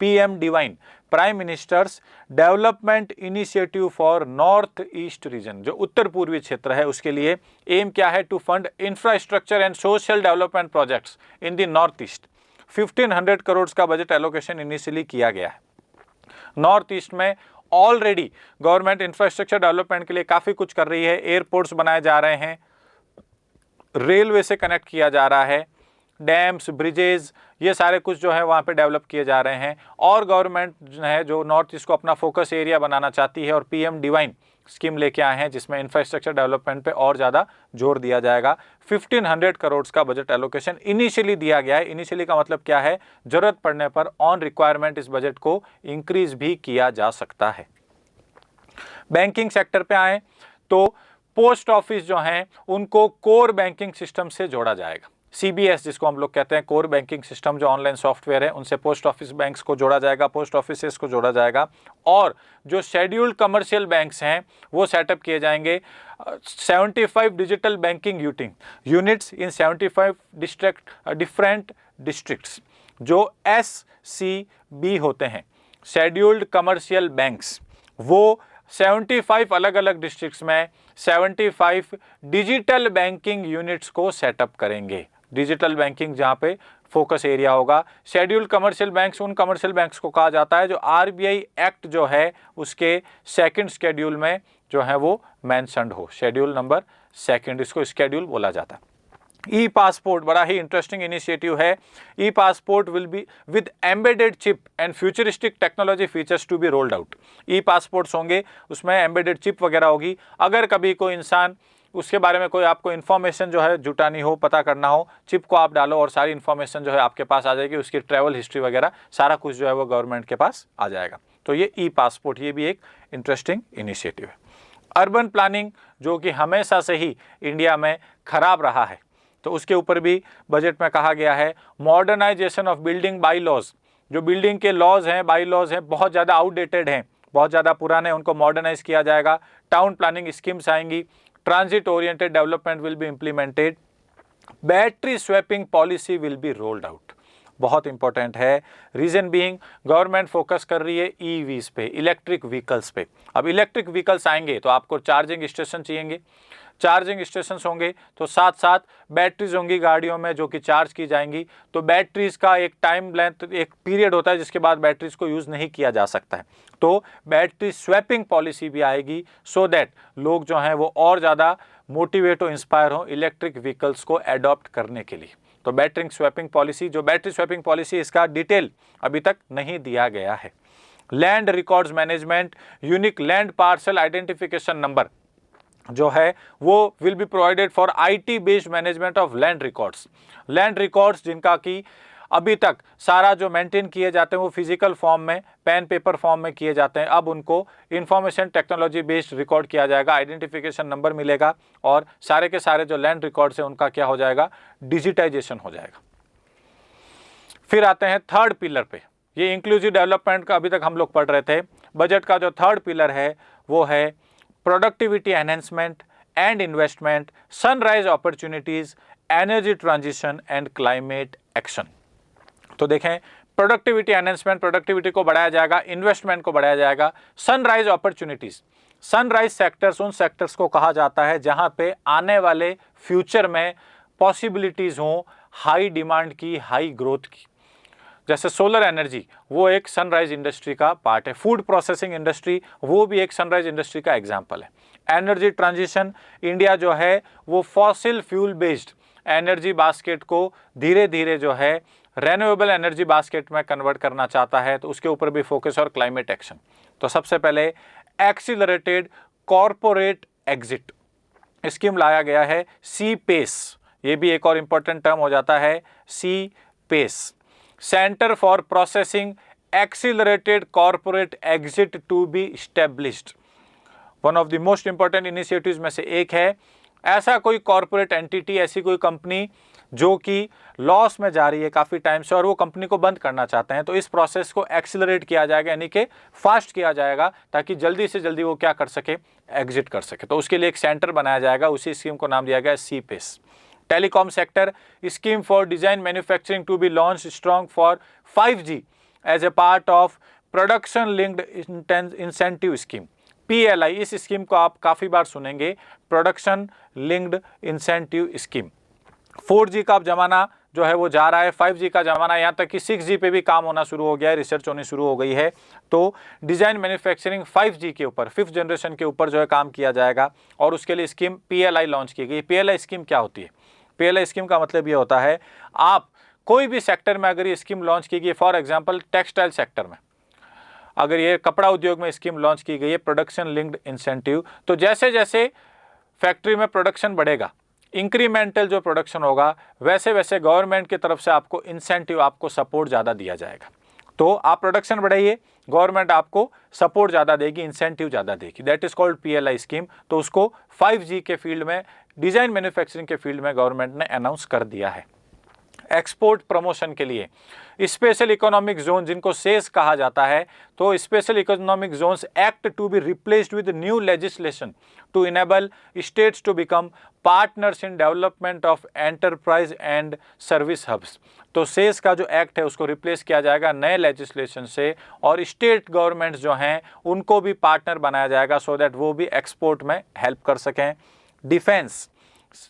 PM divine, prime ministers development initiative for north east region, जो उत्तर पूर्वी क्षेत्र है, उसके लिए एम क्या है, to fund infrastructure and social development projects in the North East. 1500 crore का बजट एलोकेशन इनिशियली किया गया है। नॉर्थ ईस्ट में ऑलरेडी गवर्नमेंट इंफ्रास्ट्रक्चर डेवलपमेंट के लिए काफी कुछ कर रही है। एयरपोर्ट्स बनाए जा रहे हैं, रेलवे से कनेक्ट किया जा रहा है, डैम्स, ब्रिजेज, ये सारे कुछ जो है वहाँ पे डेवलप किए जा रहे हैं। और गवर्नमेंट है जो नॉर्थ ईस्ट को अपना फोकस एरिया बनाना चाहती है, और पीएम डिवाइन स्कीम लेके आए हैं जिसमें इंफ्रास्ट्रक्चर डेवलपमेंट पे और ज़्यादा जोर दिया जाएगा। 1500 करोड़ का बजट एलोकेशन इनिशियली दिया गया है। इनिशियली का मतलब क्या है, जरूरत पड़ने पर ऑन रिक्वायरमेंट इस बजट को इंक्रीज भी किया जा सकता है। बैंकिंग सेक्टर पे आए तो पोस्ट ऑफिस जो हैं उनको कोर बैंकिंग सिस्टम से जोड़ा जाएगा। CBS जिसको हम लोग कहते हैं कोर बैंकिंग सिस्टम, जो ऑनलाइन सॉफ्टवेयर है, उनसे पोस्ट ऑफिस बैंक्स को जोड़ा जाएगा, पोस्ट ऑफिसेस को जोड़ा जाएगा। और जो शेड्यूल्ड कमर्शियल बैंक्स हैं वो सेटअप किए जाएंगे 75 digital banking units in 75 different districts, जो SCB होते हैं, शेड्यूल्ड कमर्शियल बैंक्स, वो 75 अलग अलग डिस्ट्रिक्ट्स में 75 डिजिटल बैंकिंग यूनिट्स को सेटअप करेंगे। डिजिटल बैंकिंग जहां पे फोकस एरिया होगा। शेड्यूल्ड कमर्शियल बैंक्स उन कमर्शियल बैंक्स को कहा जाता है जो RBI एक्ट जो है उसके सेकंड शेड्यूल में जो है वो मेंशन्ड हो, शेड्यूल नंबर 2, इसको शेड्यूल बोला जाता है। ई पासपोर्ट बड़ा ही इंटरेस्टिंग इनिशिएटिव है। E passport will be with embedded chip and futuristic technology features to be rolled out. E passports होंगे, उसमें एम्बेडेड चिप वगैरह होगी। अगर कभी कोई इंसान उसके बारे में कोई आपको इन्फॉर्मेशन जो है जुटानी हो, पता करना हो, चिप को आप डालो और सारी इन्फॉर्मेशन जो है आपके पास आ जाएगी, उसकी ट्रैवल हिस्ट्री वगैरह सारा कुछ जो है वो गवर्नमेंट के पास आ जाएगा। तो ये ई पासपोर्ट, ये भी एक इंटरेस्टिंग इनिशिएटिव है। अर्बन प्लानिंग जो कि हमेशा से ही इंडिया में खराब रहा है, तो उसके ऊपर भी बजट में कहा गया है modernisation of building by laws. जो बिल्डिंग के लॉज हैं, बाई लॉज हैं, बहुत ज़्यादा आउटडेटेड हैं, बहुत ज़्यादा पुराने, उनको मॉडर्नाइज किया जाएगा। टाउन प्लानिंग स्कीम्स आएंगी। Transit oriented development will be implemented. Battery swapping policy will be rolled out. बहुत इंपॉर्टेंट है। रीजन बीइंग गवर्नमेंट फोकस कर रही है EVs पे, इलेक्ट्रिक व्हीकल्स पे। अब इलेक्ट्रिक व्हीकल्स आएंगे तो आपको चार्जिंग स्टेशन चाहिए, चार्जिंग स्टेशन होंगे तो साथ साथ बैटरीज होंगी गाड़ियों में जो कि चार्ज की जाएंगी। तो बैटरीज का एक टाइम लेंथ, एक पीरियड होता है जिसके बाद बैटरीज को यूज़ नहीं किया जा सकता है। तो बैटरी स्वैपिंग पॉलिसी भी आएगी सो दैट लोग जो हैं वो और ज़्यादा मोटिवेट हो, इंस्पायर हो इलेक्ट्रिक व्हीकल्स को एडॉप्ट करने के लिए। तो बैटरी स्वैपिंग पॉलिसी, जो बैटरी स्वैपिंग पॉलिसी, इसका डिटेल अभी तक नहीं दिया गया है। Land records management, unique land parcel identification number जो है वो will be provided for IT based management of land records. Land records जिनका कि अभी तक सारा जो मेंटेन किए जाते हैं वो फिजिकल फॉर्म में, पेन पेपर फॉर्म में किए जाते हैं, अब उनको इंफॉर्मेशन टेक्नोलॉजी बेस्ड रिकॉर्ड किया जाएगा, आइडेंटिफिकेशन नंबर मिलेगा और सारे के सारे जो लैंड रिकॉर्ड्स हैं उनका क्या हो जाएगा, डिजिटाइजेशन हो जाएगा। फिर आते हैं थर्ड पिलर पे। ये इंक्लूसिव डेवलपमेंट का अभी तक हम लोग पढ़ रहे थे। बजट का जो थर्ड पिलर है वो है productivity enhancement and investment, sunrise opportunities, energy transition and climate action. तो देखें, प्रोडक्टिविटी एनहेंसमेंट, प्रोडक्टिविटी को बढ़ाया जाएगा, इन्वेस्टमेंट को बढ़ाया जाएगा। सनराइज अपॉर्चुनिटीज, सनराइज सेक्टर्स उन सेक्टर्स को कहा जाता है जहां पे आने वाले फ्यूचर में पॉसिबिलिटीज हों हाई डिमांड की, हाई ग्रोथ की। जैसे सोलर एनर्जी, वो एक सनराइज इंडस्ट्री का पार्ट है। फूड प्रोसेसिंग इंडस्ट्री, वो भी एक सनराइज इंडस्ट्री का एग्जाम्पल है। एनर्जी ट्रांजिशन, इंडिया जो है वो fossil fuel based energy basket को धीरे धीरे जो है रेन्यूएबल एनर्जी बास्केट में कन्वर्ट करना चाहता है, तो उसके ऊपर भी फोकस। और क्लाइमेट एक्शन, तो सबसे पहले एक्सीलरेटेड कॉरपोरेट एग्जिट स्कीम लाया गया है, CPACE। ये भी एक और इंपॉर्टेंट टर्म हो जाता है, CPACE, centre for processing accelerated corporate exit to be established. One of the most important initiatives में से एक है। ऐसा कोई कॉरपोरेट एंटिटी, ऐसी कोई कंपनी जो कि लॉस में जा रही है काफ़ी टाइम से और वो कंपनी को बंद करना चाहते हैं, तो इस प्रोसेस को एक्सीलरेट किया जाएगा, यानी कि फास्ट किया जाएगा ताकि जल्दी से जल्दी वो क्या कर सके, एग्जिट कर सके। तो उसके लिए एक सेंटर बनाया जाएगा, उसी स्कीम को नाम दिया गया CPACE। Telecom sector, scheme for design manufacturing to be launch strong for 5G as a part of production linked incentive scheme, PLI। इस स्कीम को आप काफ़ी बार सुनेंगे, production linked incentive scheme. 4G का जमाना जो है वो जा रहा है, 5G का जमाना, यहाँ तक कि 6G पे भी काम होना शुरू हो गया है, रिसर्च होनी शुरू हो गई है। तो डिज़ाइन मैन्युफैक्चरिंग 5G के ऊपर, 5th जनरेशन के ऊपर जो है काम किया जाएगा और उसके लिए स्कीम PLI लॉन्च की गई। PLI स्कीम क्या होती है? PLI स्कीम का मतलब ये होता है, आप कोई भी सेक्टर में अगर ये स्कीम लॉन्च की गई, फॉर एग्जाम्पल टेक्सटाइल सेक्टर में अगर ये कपड़ा उद्योग में स्कीम लॉन्च की गई है, प्रोडक्शन लिंक्ड इंसेंटिव, तो जैसे जैसे फैक्ट्री में प्रोडक्शन बढ़ेगा, इंक्रीमेंटल जो प्रोडक्शन होगा, वैसे वैसे गवर्नमेंट की तरफ से आपको इंसेंटिव, आपको सपोर्ट ज़्यादा दिया जाएगा। तो आप प्रोडक्शन बढ़ाइए, गवर्नमेंट आपको सपोर्ट ज़्यादा देगी, इंसेंटिव ज़्यादा देगी, that is called PLI scheme. तो उसको 5G के फील्ड में, डिज़ाइन मैन्युफैक्चरिंग के फील्ड में गवर्नमेंट ने अनाउंस कर दिया है। एक्सपोर्ट प्रमोशन के लिए स्पेशल इकोनॉमिक जोन जिनको सेस कहा जाता है, तो special economic zones act to be replaced with new legislation to enable states to become partners in development of enterprise and service hubs. तो सेस का जो एक्ट है उसको रिप्लेस किया जाएगा नए लेजिस्लेशन से, और स्टेट गवर्नमेंट्स जो हैं उनको भी पार्टनर बनाया जाएगा सो दैट वो भी एक्सपोर्ट में हेल्प कर सकें।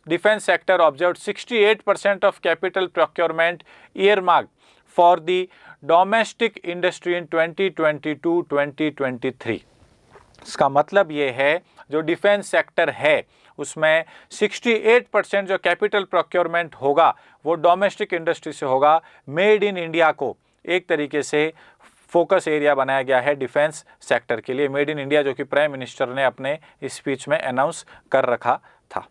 Defense sector observed 68% of capital procurement earmarked for the domestic industry in 2022-2023। इसका मतलब ये है जो डिफेंस सेक्टर है उसमें 68% जो कैपिटल प्रोक्योरमेंट होगा वो डोमेस्टिक इंडस्ट्री से होगा। मेड इन इंडिया को एक तरीके से फोकस एरिया बनाया गया है डिफेंस सेक्टर के लिए, मेड इन इंडिया, जो कि प्राइम मिनिस्टर ने अपने स्पीच में अनाउंस कर रखा था।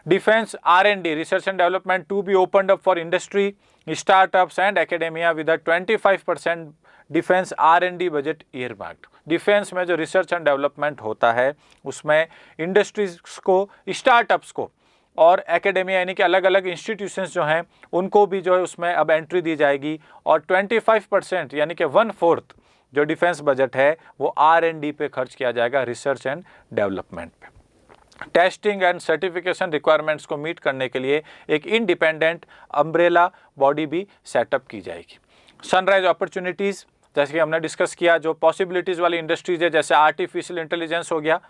Defense R&D, research and development, to be opened up for industry, startups and academia with a 25% defence R&D budget earmarked। Defence में जो रिसर्च एंड डेवलपमेंट होता है उसमें इंडस्ट्रीज को, स्टार्टअप्स को और एकेडेमिया यानी कि अलग अलग इंस्टीट्यूशंस जो हैं उनको भी जो है उसमें अब एंट्री दी जाएगी, और 25% यानी कि 1/4 जो डिफेंस बजट है वो R&D पे खर्च किया जाएगा, रिसर्च एंड डेवलपमेंट पे। टेस्टिंग एंड सर्टिफिकेशन रिक्वायरमेंट्स को मीट करने के लिए एक इंडिपेंडेंट अम्ब्रेला बॉडी भी सेटअप की जाएगी। सनराइज अपॉर्चुनिटीज़, जैसे कि हमने डिस्कस किया, जो पॉसिबिलिटीज़ वाली इंडस्ट्रीज है जैसे आर्टिफिशियल इंटेलिजेंस हो गया,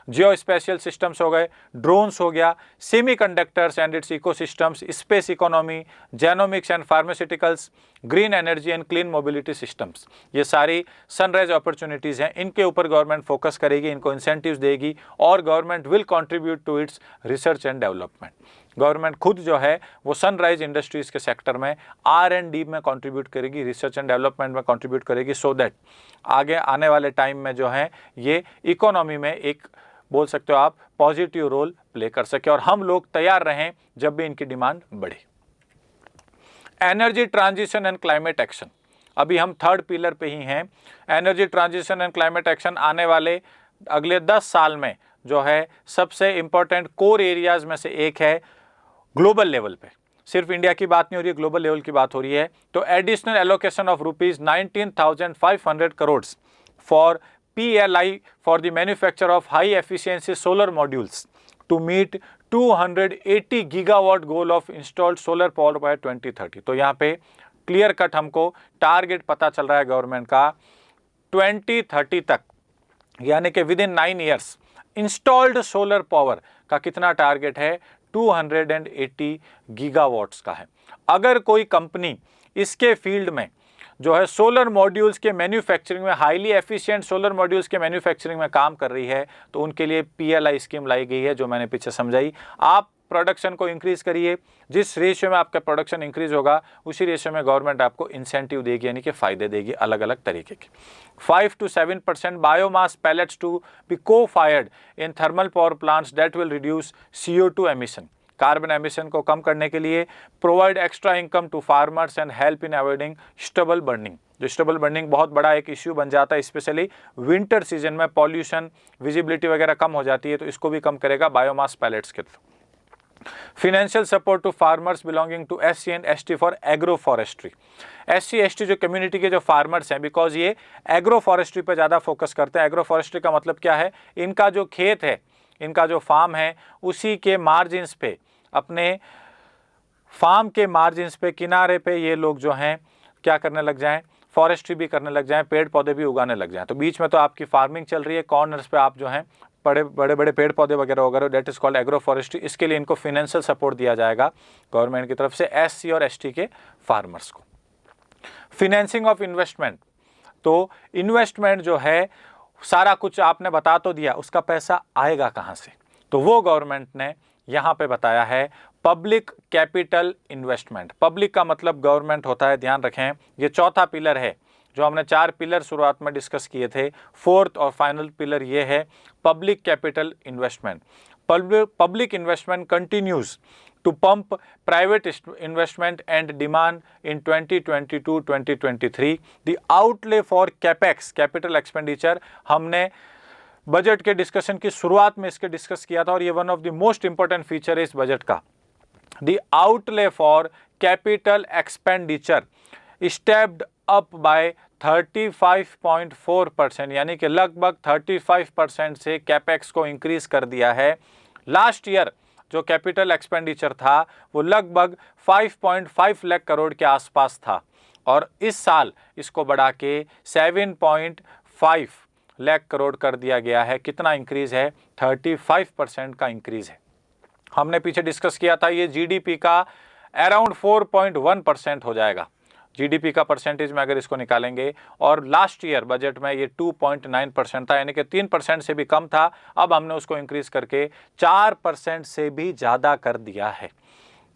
जियो स्पेशियल सिस्टम्स हो गए, ड्रोन्स हो गया, semiconductors and it's ecosystems, space economy, genomics and pharmaceuticals, green energy and clean mobility systems, ये सारी सनराइज अपॉर्चुनिटीज़ हैं। इनके ऊपर गवर्नमेंट फोकस करेगी, इनको इंसेंटिव्स देगी और government will contribute to its research and development. Government खुद जो है वो सनराइज इंडस्ट्रीज़ के सेक्टर में R&D में कंट्रीब्यूट करेगी, रिसर्च एंड डेवलपमेंट में कंट्रीब्यूट करेगी, सो दैट आगे आने वाले टाइम में जो है ये इकोनॉमी में एक, बोल सकते हो आप, पॉजिटिव रोल प्ले कर सके और हम लोग तैयार रहें जब भी इनकी डिमांड बढ़े। Energy transition and climate action, अभी हम थर्ड पिलर पे ही हैं। Energy transition and climate action आने वाले अगले 10 साल में जो है सबसे इंपॉर्टेंट कोर एरियाज में से एक है। ग्लोबल लेवल पे, सिर्फ इंडिया की बात नहीं हो रही है, ग्लोबल लेवल की बात हो रही है। तो additional allocation of ₹19,500 crore for PLI for the manufacture of high efficiency solar modules to meet 280 gigawatt goal of installed solar power by 2030। तो यहाँ पे क्लियर कट हमको टारगेट पता चल रहा है गवर्नमेंट का 2030 तक, यानी कि with in 9 years installed solar power का कितना टारगेट है, 280 गीगावाट्स का है। अगर कोई कंपनी इसके फील्ड में जो है सोलर मॉड्यूल्स के मैन्युफैक्चरिंग में, हाईली एफिशिएंट सोलर मॉड्यूल्स के मैन्युफैक्चरिंग में काम कर रही है तो उनके लिए PLI स्कीम लाई गई है, जो मैंने पीछे समझाई। आप प्रोडक्शन को इंक्रीज करिए, जिस रेशियो में आपका प्रोडक्शन इंक्रीज होगा उसी रेशियो में गवर्नमेंट आपको इंसेंटिव देगी, यानी कि फ़ायदे देगी अलग अलग तरीके के। 5 to 7% biomass pellets to be co fired in thermal power plants that will reduce CO2 emission, carbon emission को कम करने के लिए। Provide extra income to farmers and help in avoiding stubble burning, जो स्टबल बर्निंग बहुत बड़ा एक issue बन जाता है, स्पेशली विंटर सीजन में पॉल्यूशन, विजिबिलिटी वगैरह कम हो जाती है, तो इसको भी कम करेगा बायोमास पैलेट्स के through. Financial support to farmers belonging to SC and ST for agro forestry, SC ST जो कम्युनिटी के जो फार्मर्स हैं, बिकॉज ये एग्रो फॉरेस्ट्री पर ज़्यादा फोकस करते हैं। एग्रो फॉरेस्ट्री का मतलब क्या है, इनका जो खेत है, इनका जो फार्म है, उसी के मार्जिन्स पे, अपने फार्म के मार्जिन्स पे, किनारे पे ये लोग जो हैं क्या करने लग जाएं, फॉरेस्ट्री भी करने लग जाएं, पेड़ पौधे भी उगाने लग जाएं। तो बीच में तो आपकी फार्मिंग चल रही है, कॉर्नर्स पे आप जो हैं बड़े बड़े पेड़ पौधे वगैरह वगैरह, that is called agro forestry. इसके लिए इनको फिनेंशियल सपोर्ट दिया जाएगा गवर्नमेंट की तरफ से SC और ST के फार्मर्स को। फिनेंसिंग ऑफ इन्वेस्टमेंट, तो इन्वेस्टमेंट जो है सारा कुछ आपने बता तो दिया, उसका पैसा आएगा कहाँ से, तो वो गवर्नमेंट ने यहाँ पे बताया है पब्लिक कैपिटल इन्वेस्टमेंट। पब्लिक का मतलब गवर्नमेंट होता है, ध्यान रखें। ये चौथा पिलर है, जो हमने 4 पिलर शुरुआत में डिस्कस किए थे। फोर्थ और फाइनल पिलर ये है public capital investment. Public investment continues to pump private investment and demand in 2022-2023। The outlay for capex, capital expenditure, हमने बजट के डिस्कशन की शुरुआत में इसके डिस्कस किया था और ये one of the most important feature है इस बजट का। The outlay for capital expenditure stepped up by 35.4%, यानी कि लगभग 35% से कैपेक्स को इंक्रीज कर दिया है। लास्ट ईयर जो कैपिटल एक्सपेंडिचर था वो लगभग 5.5 लाख करोड़ के आसपास था और इस साल इसको बढ़ा के 7.5 लाख करोड़ कर दिया गया है। कितना इंक्रीज है? 35% का इंक्रीज है। हमने पीछे डिस्कस किया था ये जीडीपी का अराउंड 4.1% हो जाएगा जीडीपी का परसेंटेज में अगर इसको निकालेंगे, और लास्ट ईयर बजट में ये 2.9% था, यानी कि 3% से भी कम था। अब हमने उसको इंक्रीज करके 4% से भी ज़्यादा कर दिया है।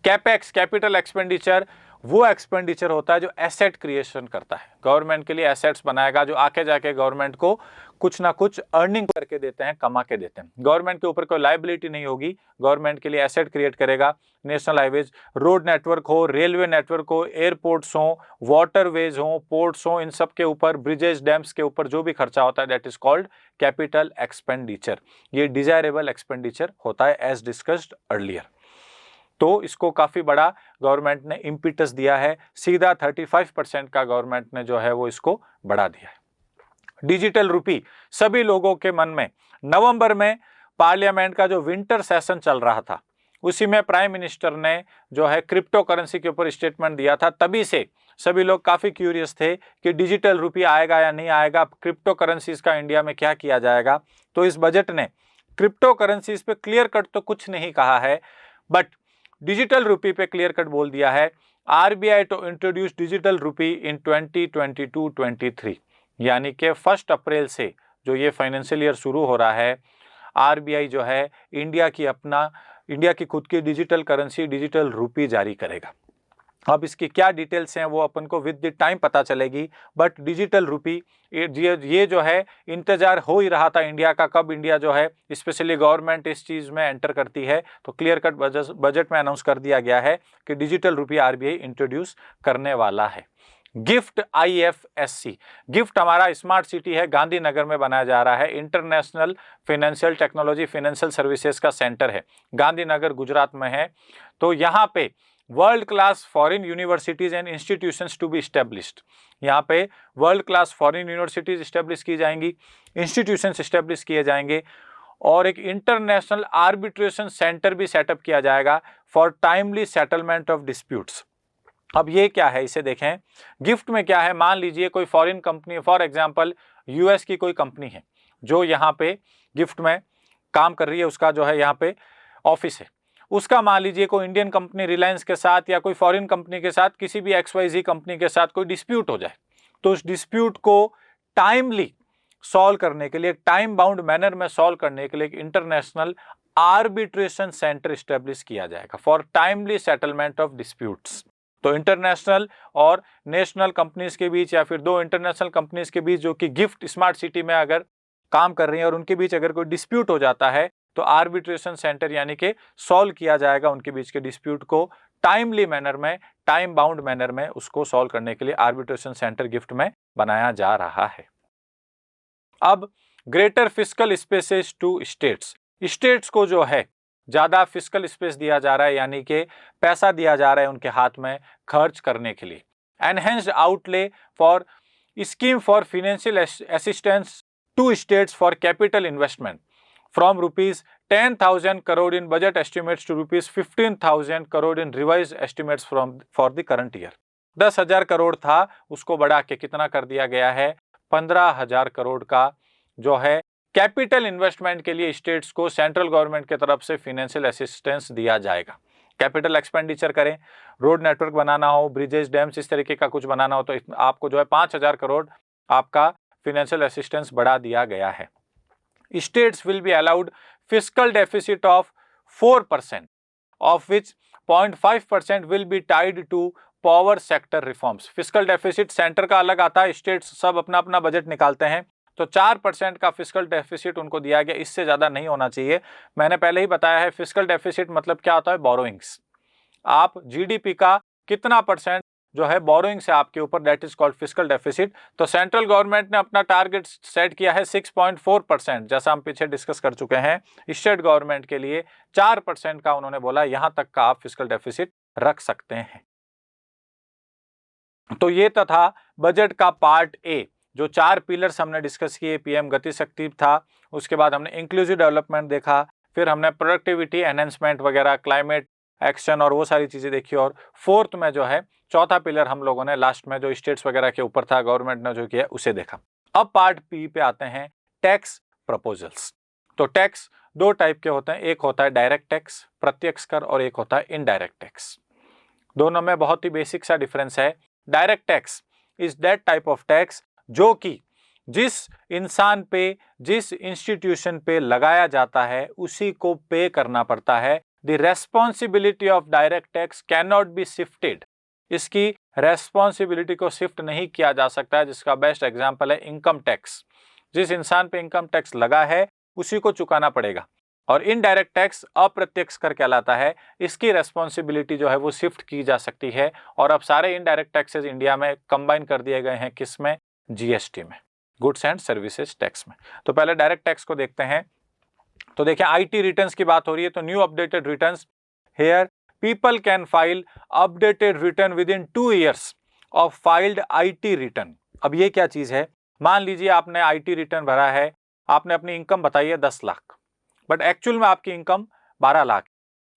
कैपेक्स, कैपिटल एक्सपेंडिचर, वो एक्सपेंडिचर होता है जो एसेट क्रिएशन करता है, गवर्नमेंट के लिए एसेट्स बनाएगा जो आके जाके गवर्नमेंट को कुछ ना कुछ अर्निंग करके देते हैं, कमा के देते हैं। गवर्नमेंट के ऊपर कोई लायबिलिटी नहीं होगी, गवर्नमेंट के लिए एसेट क्रिएट करेगा। नेशनल हाईवेज, रोड नेटवर्क हो, रेलवे नेटवर्क हो, एयरपोर्ट्स हो, वाटरवेज हो, पोर्ट्स हो, इन सब के ऊपर, ब्रिजेस, डैम्स के ऊपर जो भी खर्चा होता है that is called capital expenditure. ये डिजायरेबल एक्सपेंडिचर होता है एज डिस्कस्ड अर्लियर। तो इसको काफी बड़ा गवर्नमेंट ने इम्पिटस दिया है, सीधा 35% का गवर्नमेंट ने जो है वो इसको बढ़ा दिया है। डिजिटल रुपी, सभी लोगों के मन में नवंबर में पार्लियामेंट का जो विंटर सेशन चल रहा था उसी में प्राइम मिनिस्टर ने जो है क्रिप्टो करेंसी के ऊपर स्टेटमेंट दिया था। तभी से सभी लोग काफी क्यूरियस थे कि डिजिटल रुपी आएगा या नहीं आएगा, क्रिप्टो करेंसीज का इंडिया में क्या किया जाएगा। तो इस बजट ने क्रिप्टो करेंसीज पे क्लियर कट तो कुछ नहीं कहा है, बट डिजिटल रुपी पे क्लियर कट बोल दिया है RBI to introduce digital rupee in 2022-23, यानी कि 1 अप्रैल से जो ये फाइनेंशियल ईयर शुरू हो रहा है, आरबीआई जो है इंडिया की खुद की डिजिटल करेंसी, डिजिटल रुपी जारी करेगा। अब इसकी क्या डिटेल्स हैं वो अपन को विद द टाइम पता चलेगी, बट डिजिटल रुपी ये जो है इंतजार हो ही रहा था इंडिया का, कब इंडिया जो है स्पेशली गवर्नमेंट इस चीज में एंटर करती है। तो क्लियर कट बजट में अनाउंस कर दिया गया है कि डिजिटल रुपी आरबीआई इंट्रोड्यूस करने वाला है। गिफ्ट IFSC, गिफ्ट हमारा स्मार्ट सिटी है, गांधीनगर में बनाया जा रहा है। International financial technology financial services का सेंटर है, गांधीनगर गुजरात में है। तो यहाँ पे world class foreign universities and institutions to be established, यहाँ पे world class foreign universities establish की जाएंगी, इंस्टीट्यूशंस इस्टेब्लिश किए जाएंगे, और एक इंटरनेशनल आर्बिट्रेशन सेंटर भी सेटअप किया जाएगा for timely settlement of disputes. अब ये क्या है, इसे देखें। गिफ्ट में क्या है, मान लीजिए कोई foreign company, for example US की कोई कंपनी है जो यहाँ पे गिफ्ट में काम कर रही है, उसका जो है यहाँ पे ऑफिस है, उसका मान लीजिए कोई इंडियन कंपनी रिलायंस के साथ या कोई फॉरेन कंपनी के साथ, किसी भी XYZ कंपनी के साथ कोई डिस्प्यूट हो जाए, तो उस डिस्प्यूट को टाइमली सॉल्व करने के लिए, टाइम बाउंड मैनर में सॉल्व करने के लिए एक इंटरनेशनल आर्बिट्रेशन सेंटर स्टैब्लिश किया जाएगा for timely settlement of disputes. तो इंटरनेशनल और नेशनल कंपनीज के बीच, या फिर 2 इंटरनेशनल कंपनीज के बीच जो कि गिफ्ट स्मार्ट सिटी में अगर काम कर रही हैं और उनके बीच अगर कोई डिस्प्यूट हो जाता है तो आर्बिट्रेशन सेंटर यानी कि सॉल्व किया जाएगा उनके बीच के डिस्प्यूट को टाइमली मैनर में, टाइम बाउंड मैनर में, उसको सॉल्व करने के लिए आर्बिट्रेशन सेंटर गिफ्ट में बनाया जा रहा है। अब greater fiscal spaces to states, states को जो है ज्यादा फिस्कल स्पेस दिया जा रहा है, यानी कि पैसा दिया जा रहा है उनके हाथ में खर्च करने के लिए। Enhanced outlay for scheme for financial assistance to states for capital investment from ₹10,000 crore in budget estimates to ₹15,000 crore in revised estimates for the current year। 10,000 crore था, उसको बढ़ा के कितना कर दिया गया है, 15,000 करोड़ का जो है कैपिटल इन्वेस्टमेंट के लिए स्टेट्स को सेंट्रल गवर्नमेंट की तरफ से फाइनेंशियल असिस्टेंस दिया जाएगा। कैपिटल एक्सपेंडिचर करें, रोड नेटवर्क बनाना हो, ब्रिजेस, डैम्स, इस तरीके का कुछ बनाना हो, तो आपको जो है 5,000 करोड़ आपका फाइनेंशियल असिस्टेंस बढ़ा दिया गया है। States will be allowed fiscal deficit of 4%, of which 0.5% will be tied to power sector reforms। Fiscal deficit centre का अलग आता है, स्टेट्स सब अपना अपना बजट निकालते हैं, तो 4% का फिस्कल डेफिसिट उनको दिया गया, इससे ज्यादा नहीं होना चाहिए। मैंने पहले ही बताया है फिस्कल डेफिसिट मतलब क्या होता है, बोरोइंग्स। आप जीडीपी का कितना परसेंट जो है बोरोइंग से आपके ऊपर, that is called fiscal deficit. तो सेंट्रल गवर्नमेंट ने अपना टारगेट सेट किया है 6.4%, जैसा हम पीछे डिस्कस कर चुके हैं। स्टेट गवर्नमेंट के लिए 4% का उन्होंने बोला, यहां तक का आप फिस्कल डेफिसिट रख सकते हैं। तो ये था बजट का पार्ट ए, जो 4 पिलर्स हमने डिस्कस किए। पीएम गति शक्ति था, उसके बाद हमने इंक्लूसिव डेवलपमेंट देखा, फिर हमने प्रोडक्टिविटी एनहेंसमेंट वगैरह, क्लाइमेट एक्शन और वो सारी चीजें देखी, और फोर्थ में जो है चौथा पिलर हम लोगों ने लास्ट में जो स्टेट्स वगैरह के ऊपर था, गवर्नमेंट ने जो किया उसे देखा। अब पार्ट बी पे आते हैं, टैक्स प्रपोजल्स। तो टैक्स दो टाइप के होते हैं, एक होता है डायरेक्ट टैक्स प्रत्यक्ष कर, और एक होता है इनडायरेक्ट टैक्स। दोनों में बहुत ही बेसिक सा डिफरेंस है। Direct tax is that type of tax जो कि जिस इंसान पे, जिस इंस्टीट्यूशन पे लगाया जाता है उसी को पे करना पड़ता है। The responsibility of direct tax can not be shifted. इसकी रेस्पॉन्सिबिलिटी को शिफ्ट नहीं किया जा सकता है, जिसका बेस्ट एग्जांपल है इनकम टैक्स। जिस इंसान पे इनकम टैक्स लगा है उसी को चुकाना पड़ेगा। और इनडायरेक्ट टैक्स अप्रत्यक्ष कर कहलाता है, इसकी रेस्पॉन्सिबिलिटी जो है वो शिफ्ट की जा सकती है। और अब सारे इनडायरेक्ट टैक्सेस इंडिया में कंबाइन कर दिए गए हैं, किस में? जीएसटी में, गुड्स एंड सर्विसेज टैक्स में। तो पहले डायरेक्ट टैक्स को देखते हैं। तो देखिए, आईटी रिटर्न्स की बात हो रही है, तो new updated returns, here people can file updated return within 2 years of filed IT return. अब ये क्या चीज है? मान लीजिए आपने आईटी रिटर्न भरा है, आपने अपनी इनकम बताई है 10 लाख, बट एक्चुअल में आपकी इनकम 12 लाख,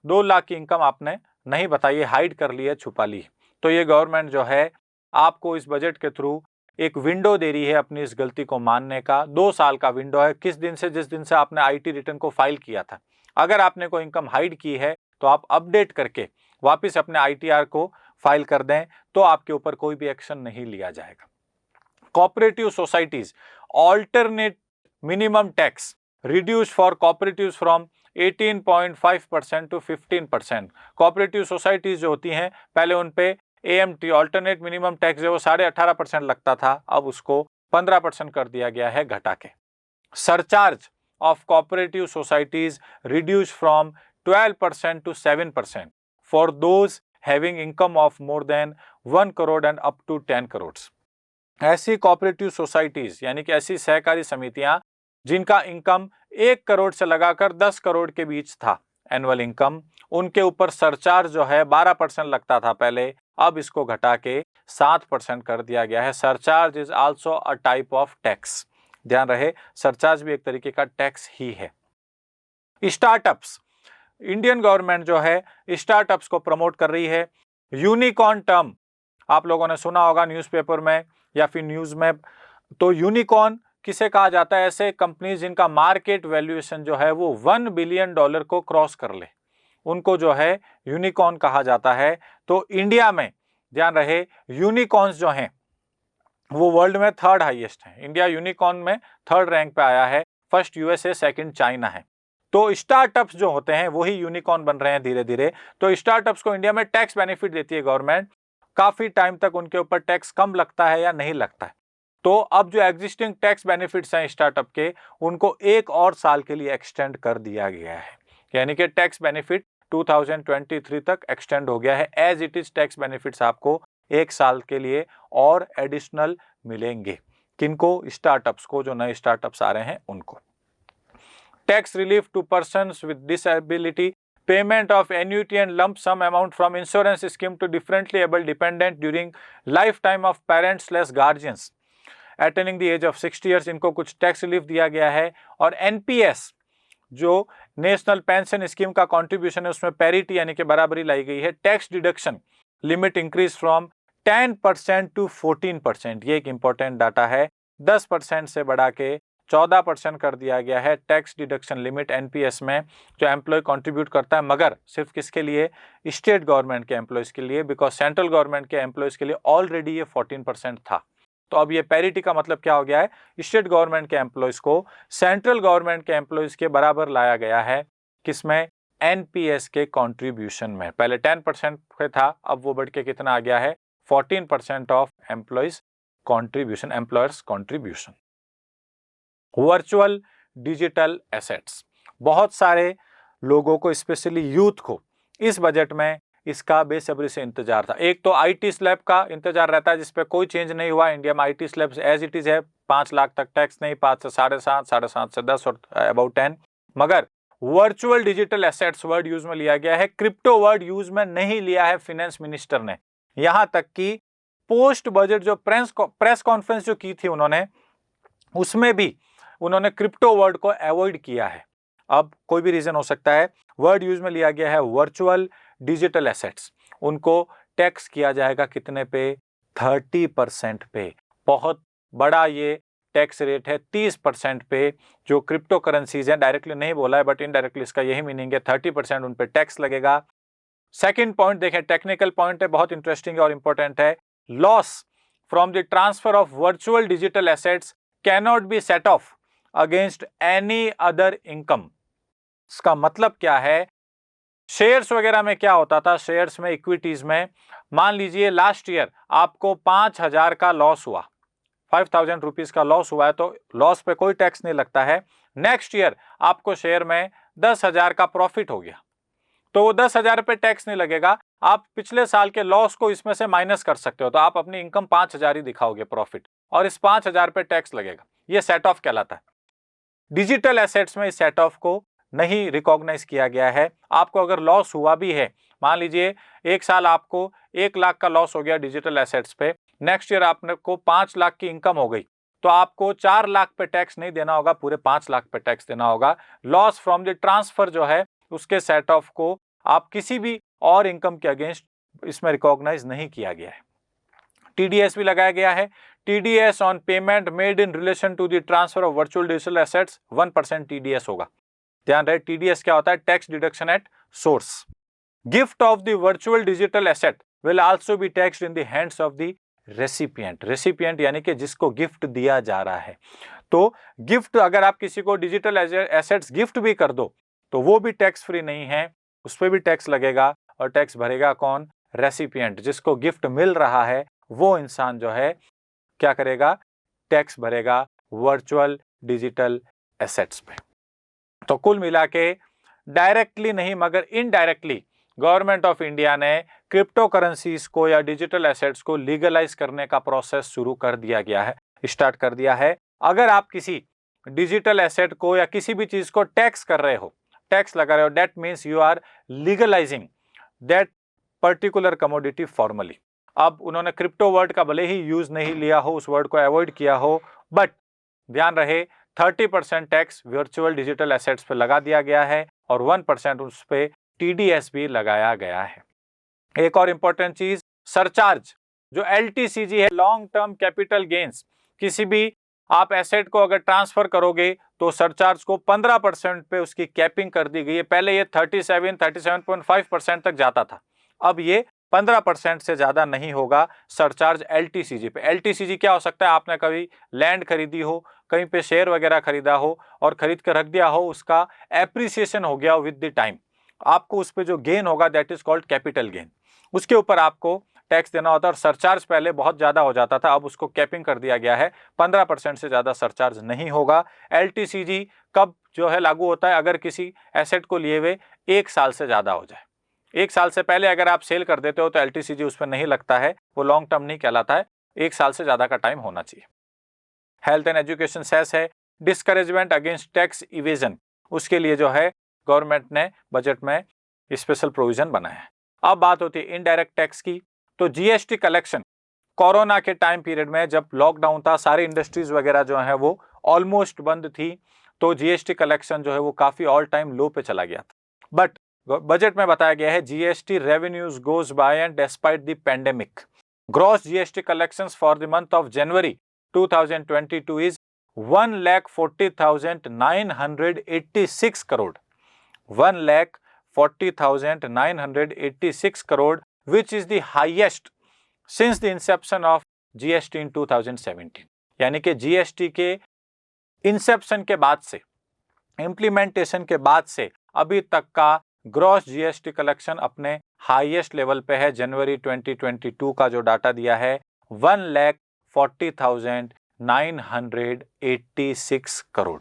2 लाख की इनकम आपने नहीं बताई है, हाइड कर ली है, छुपा ली है। तो ये गवर्नमेंट जो है आपको इस बजट के थ्रू एक विंडो दे रही है अपनी इस गलती को मानने का। 2 साल का विंडो है, किस दिन से? जिस दिन से आपने आईटी रिटर्न को फाइल किया था। अगर आपने कोई इनकम हाइड की है तो आप अपडेट करके वापस अपने आईटीआर को फाइल कर दें, तो आपके ऊपर कोई भी एक्शन नहीं लिया जाएगा। Cooperative societies, alternate minimum tax reduced for cooperatives from 18.5% to 15%। Cooperative societies जो होती हैं, पहले उन पे AMT ऑल्टरनेट मिनिमम टैक्स जो वो 18.5% लगता था, अब उसको 15% कर दिया गया है घटा के। Surcharge of cooperative societies reduce from 12% to 7% for those having income of more than 1 crore and up to 10 crores। ऐसी कोऑपरेटिव सोसाइटीज यानी कि ऐसी सहकारी समितियां जिनका इनकम 1 करोड़ से लगाकर 10 करोड़ के बीच था एनुअल इनकम, उनके ऊपर सरचार्ज जो है 12% लगता था पहले, अब इसको घटा के 7% कर दिया गया है। Surcharge is also a type of tax, ध्यान रहे, सरचार्ज भी एक तरीके का टैक्स ही है। स्टार्टअप्स, इंडियन गवर्नमेंट जो है स्टार्टअप्स को प्रमोट कर रही है। यूनिकॉर्न टर्म आप लोगों ने सुना होगा न्यूज़पेपर में या फिर न्यूज में। तो यूनिकॉर्न किसे कहा जाता है? ऐसे कंपनी जिनका मार्केट वैल्यूएशन जो है वो $1 बिलियन को क्रॉस कर ले, उनको जो है यूनिकॉर्न कहा जाता है। तो इंडिया में ध्यान रहे, यूनिकॉर्न्स जो हैं वो वर्ल्ड में 3rd हाईएस्ट है। इंडिया यूनिकॉर्न में 3rd रैंक पे आया है, फर्स्ट यूएसए, सेकंड चाइना है। तो स्टार्टअप्स जो होते हैं वही यूनिकॉर्न बन रहे हैं धीरे धीरे। तो स्टार्टअप्स को इंडिया में टैक्स बेनिफिट देती है गवर्नमेंट, काफी टाइम तक उनके ऊपर टैक्स कम लगता है या नहीं लगता है। तो अब जो एग्जिस्टिंग टैक्स बेनिफिट्स हैं स्टार्टअप के, उनको 1 और साल के लिए एक्सटेंड कर दिया गया है, यानी कि टैक्स बेनिफिट 2023 तक एक्सटेंड हो गया है। As it is tax benefits आपको 1 साल के लिए और एडिशनल मिलेंगे। किनको? स्टार्टअप्स को, जो नए स्टार्टअप्स आ रहे हैं उनको। Tax relief to persons with disability, payment of annuity and lump sum amount from insurance scheme to differently able dependent during lifetime of parents/guardians attaining the age of 60 years, इनको कुछ tax relief दिया गया है। और NPS जो national pension scheme का contribution है उसमें पैरिटी यानी कि बराबरी लाई गई है। Tax deduction limit increase from 10% to 14%, ये एक इंपॉर्टेंट डाटा है, 10% से बढ़ा के 14% कर दिया गया है टैक्स डिडक्शन लिमिट एनपीएस में, जो एम्प्लॉय कंट्रीब्यूट करता है, मगर सिर्फ किसके लिए? स्टेट गवर्नमेंट के एम्प्लॉयज के लिए, बिकॉज सेंट्रल गवर्नमेंट के एम्प्लॉयज के लिए ऑलरेडी ये 14% था। तो अब ये पैरिटी का मतलब क्या हो गया है? स्टेट गवर्नमेंट के एम्प्लॉयज को सेंट्रल गवर्नमेंट के एम्प्लॉयज के बराबर लाया गया है, किसमें? एनपीएस के कंट्रीब्यूशन में। पहले 10% पे था, अब वो बढ़ के कितना आ गया है? 14% of employees contribution, employers contribution. Virtual digital assets, बहुत सारे लोगों को, स्पेशली यूथ को, इस बजट में इसका बेसब्री से इंतजार था। एक तो आईटी स्लैब का इंतजार रहता है, जिसपे कोई चेंज नहीं हुआ। इंडिया में IT slab as it is है, 5 लाख तक टैक्स नहीं, 5 से 7.5, 7.5 से 10 और अबाउट 10। मगर virtual digital assets word use में लिया गया है, क्रिप्टो वर्ड यूज में नहीं लिया है फाइनेंस मिनिस्टर ने। यहां तक कि पोस्ट बजट जो प्रेस कॉन्फ्रेंस जो की थी उन्होंने, उसमें भी उन्होंने क्रिप्टो वर्ड को अवॉइड किया है। अब कोई भी रीजन हो सकता है, वर्ड यूज में लिया गया है वर्चुअल डिजिटल एसेट्स, उनको टैक्स किया जाएगा कितने पे? 30% पे। बहुत बड़ा ये टैक्स रेट है 30% पे। जो क्रिप्टो करेंसीज हैं, डायरेक्टली नहीं बोला है बट इनडायरेक्टली इसका यही मीनिंग है, 30% उन पे टैक्स लगेगा। सेकंड पॉइंट देखें, टेक्निकल पॉइंट है, बहुत इंटरेस्टिंग और इंपॉर्टेंट है। Loss from the transfer of virtual digital assets cannot be set of against any other income. इसका मतलब क्या है? शेयर्स वगैरह में क्या होता था, शेयर्स में, इक्विटीज में, मान लीजिए लास्ट ईयर आपको 5,000 का लॉस हुआ, 5,000 रुपीज का लॉस हुआ है, तो लॉस पे कोई टैक्स नहीं लगता है। नेक्स्ट ईयर आपको शेयर में 10,000 का प्रॉफिट हो गया, तो वो 10,000 पे टैक्स नहीं लगेगा। आप पिछले साल के लॉस को इसमें से माइनस कर सकते हो, तो आप अपनी इनकम 5,000 ही दिखाओगे प्रॉफिट, और इस 5,000 पे टैक्स लगेगा। ये सेट ऑफ कहलाता है। डिजिटल एसेट्स में इस सेट ऑफ को नहीं रिकॉग्नाइज किया गया है। आपको अगर लॉस हुआ भी है, मान लीजिए एक साल आपको 1 लाख का लॉस हो गया डिजिटल एसेट्स पे, नेक्स्ट ईयर आपको 5 लाख की इनकम हो गई, तो आपको 4 लाख पे टैक्स नहीं देना होगा, पूरे 5 लाख पे टैक्स देना होगा। लॉस फ्रॉम द ट्रांसफर जो है उसके सेट ऑफ को आप किसी भी और इनकम के अगेंस्ट इसमें रिकॉग्नाइज नहीं किया गया है। टीडीएस भी लगाया गया है। TDS on payment made in relation to the transfer of virtual digital assets 1% TDS होगा। ध्यान रहे, टीडीएस क्या होता है? Tax deduction at source. Gift of the virtual digital asset will also be taxed in the hands of the recipient. Recipient यानी कि जिसको gift दिया जा रहा है। तो गिफ्ट, अगर आप किसी को डिजिटल एसेट्स गिफ्ट भी कर दो तो वो भी टैक्स फ्री नहीं है, उस पर भी टैक्स लगेगा। और टैक्स भरेगा कौन? रेसिपिएंट। जिसको गिफ्ट मिल रहा है वो इंसान जो है क्या करेगा? टैक्स भरेगा वर्चुअल डिजिटल एसेट्स पे। तो कुल मिला के डायरेक्टली नहीं मगर इनडायरेक्टली गवर्नमेंट ऑफ इंडिया ने क्रिप्टो करेंसीज को या डिजिटल एसेट्स को लीगलाइज करने का प्रोसेस शुरू कर दिया गया है, स्टार्ट कर दिया है। अगर आप किसी डिजिटल एसेट को या किसी भी चीज को टैक्स कर रहे हो, टैक्स लगा रहे हो, that means you are legalising that particular commodity formally. अब उन्होंने क्रिप्टो वर्ड का भले ही यूज नहीं लिया हो, उस वर्ड को अवॉइड किया हो, बट ध्यान रहे 30% टैक्स वर्चुअल डिजिटल एसेट्स पे लगा दिया गया है और 1% उस पे टीडीएस भी लगाया गया है। एक और इंपॉर्टेंट चीज, सरचार्ज जो एलटीसीजी है, लॉन्ग टर्म कैपिटल गेन्स, किसी भी आप एसेट को अगर ट्रांसफर करोगे तो सरचार्ज को 15% पे उसकी कैपिंग कर दी गई है। पहले ये 37.5% तक जाता था, अब ये 15% से ज्यादा नहीं होगा सरचार्ज एलटीसीजी पे। एलटीसीजी क्या हो सकता है? आपने कभी लैंड खरीदी हो, कहीं पे शेयर वगैरह खरीदा हो और खरीद कर रख दिया हो, उसका एप्रिसिएशन हो गया विद द टाइम, आपको उस पर जो गेन होगा that is called capital gain, उसके ऊपर आपको टैक्स देना होता है। और सरचार्ज पहले बहुत ज्यादा हो जाता था, अब उसको कैपिंग कर दिया गया है, 15% से ज्यादा सरचार्ज नहीं होगा। एलटीसीजी कब जो है लागू होता है? अगर किसी एसेट को लिए हुए 1 साल से ज्यादा हो जाए। 1 साल से पहले अगर आप सेल कर देते हो तो एलटीसीजी उस पर नहीं लगता है, वो लॉन्ग टर्म नहीं कहलाता है, 1 साल से ज्यादा का टाइम होना चाहिए। हेल्थ एंड एजुकेशन सेस है, डिस्करेजमेंट अगेंस्ट टैक्स इवेजन, उसके लिए जो है गवर्नमेंट ने बजट में स्पेशल प्रोविजन बनाया है। अब बात होती है इनडायरेक्ट टैक्स की, तो जीएसटी कलेक्शन कोरोना के टाइम पीरियड में जब लॉकडाउन था, सारी इंडस्ट्रीज वगैरह जो है वो ऑलमोस्ट बंद थी, तो जीएसटी कलेक्शन जो है वो काफी ऑल टाइम लो पे चला गया था। बट बजट में बताया गया है GST revenues goes by and despite the pandemic, gross GST collections for the month of January 2022 is 1,40,986 crore, 1,40,986 crore, which is the highest since the inception of GST in 2017। यानी कि जीएसटी के इंसेप्शन के बाद से, इंप्लीमेंटेशन के बाद से अभी तक का ग्रॉस जीएसटी कलेक्शन अपने हाईएस्ट लेवल पे है। जनवरी 2022 का जो डाटा दिया है 1,40,986 करोड़।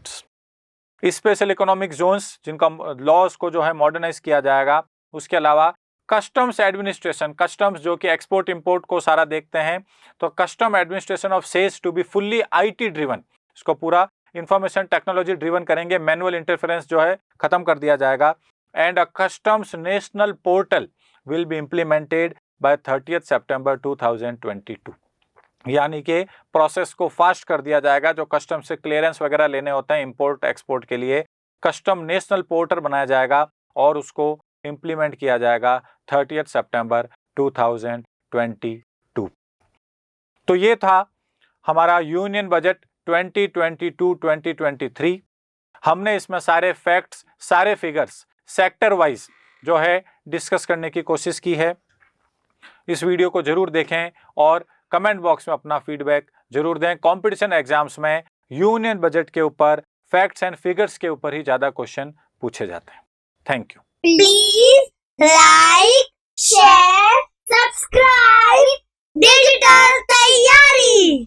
स्पेशल इकोनॉमिक जोन्स जिनका लॉज को जो है मॉडर्नाइज किया जाएगा, उसके अलावा कस्टम्स एडमिनिस्ट्रेशन, कस्टम्स जो कि एक्सपोर्ट इंपोर्ट को सारा देखते हैं, तो custom administration of SEZ to be fully IT driven, इसको पूरा इंफॉर्मेशन टेक्नोलॉजी ड्रिवन करेंगे, मैनुअल इंटरफेरेंस जो है खत्म कर दिया जाएगा। And a customs national portal will be implemented by 30 September 2022। यानी कि प्रोसेस को फास्ट कर दिया जाएगा। जो कस्टम से क्लियरेंस वगैरह लेने होते हैं इंपोर्ट एक्सपोर्ट के लिए, कस्टम नेशनल पोर्टल बनाया जाएगा और उसको इंप्लीमेंट किया जाएगा 30 सितंबर 2022। तो ये था हमारा यूनियन बजट 2022-2023। हमने इसमें सारे फैक्ट्स, सारे फिगर्स सेक्टर वाइज जो है डिस्कस करने की कोशिश की है। इस वीडियो को जरूर देखें और कमेंट बॉक्स में अपना फीडबैक जरूर दें। कंपटीशन एग्जाम्स में यूनियन बजट के ऊपर, फैक्ट्स एंड फिगर्स के ऊपर ही ज्यादा क्वेश्चन पूछे जाते हैं। Thank you. Please like, share, subscribe digital तैयारी।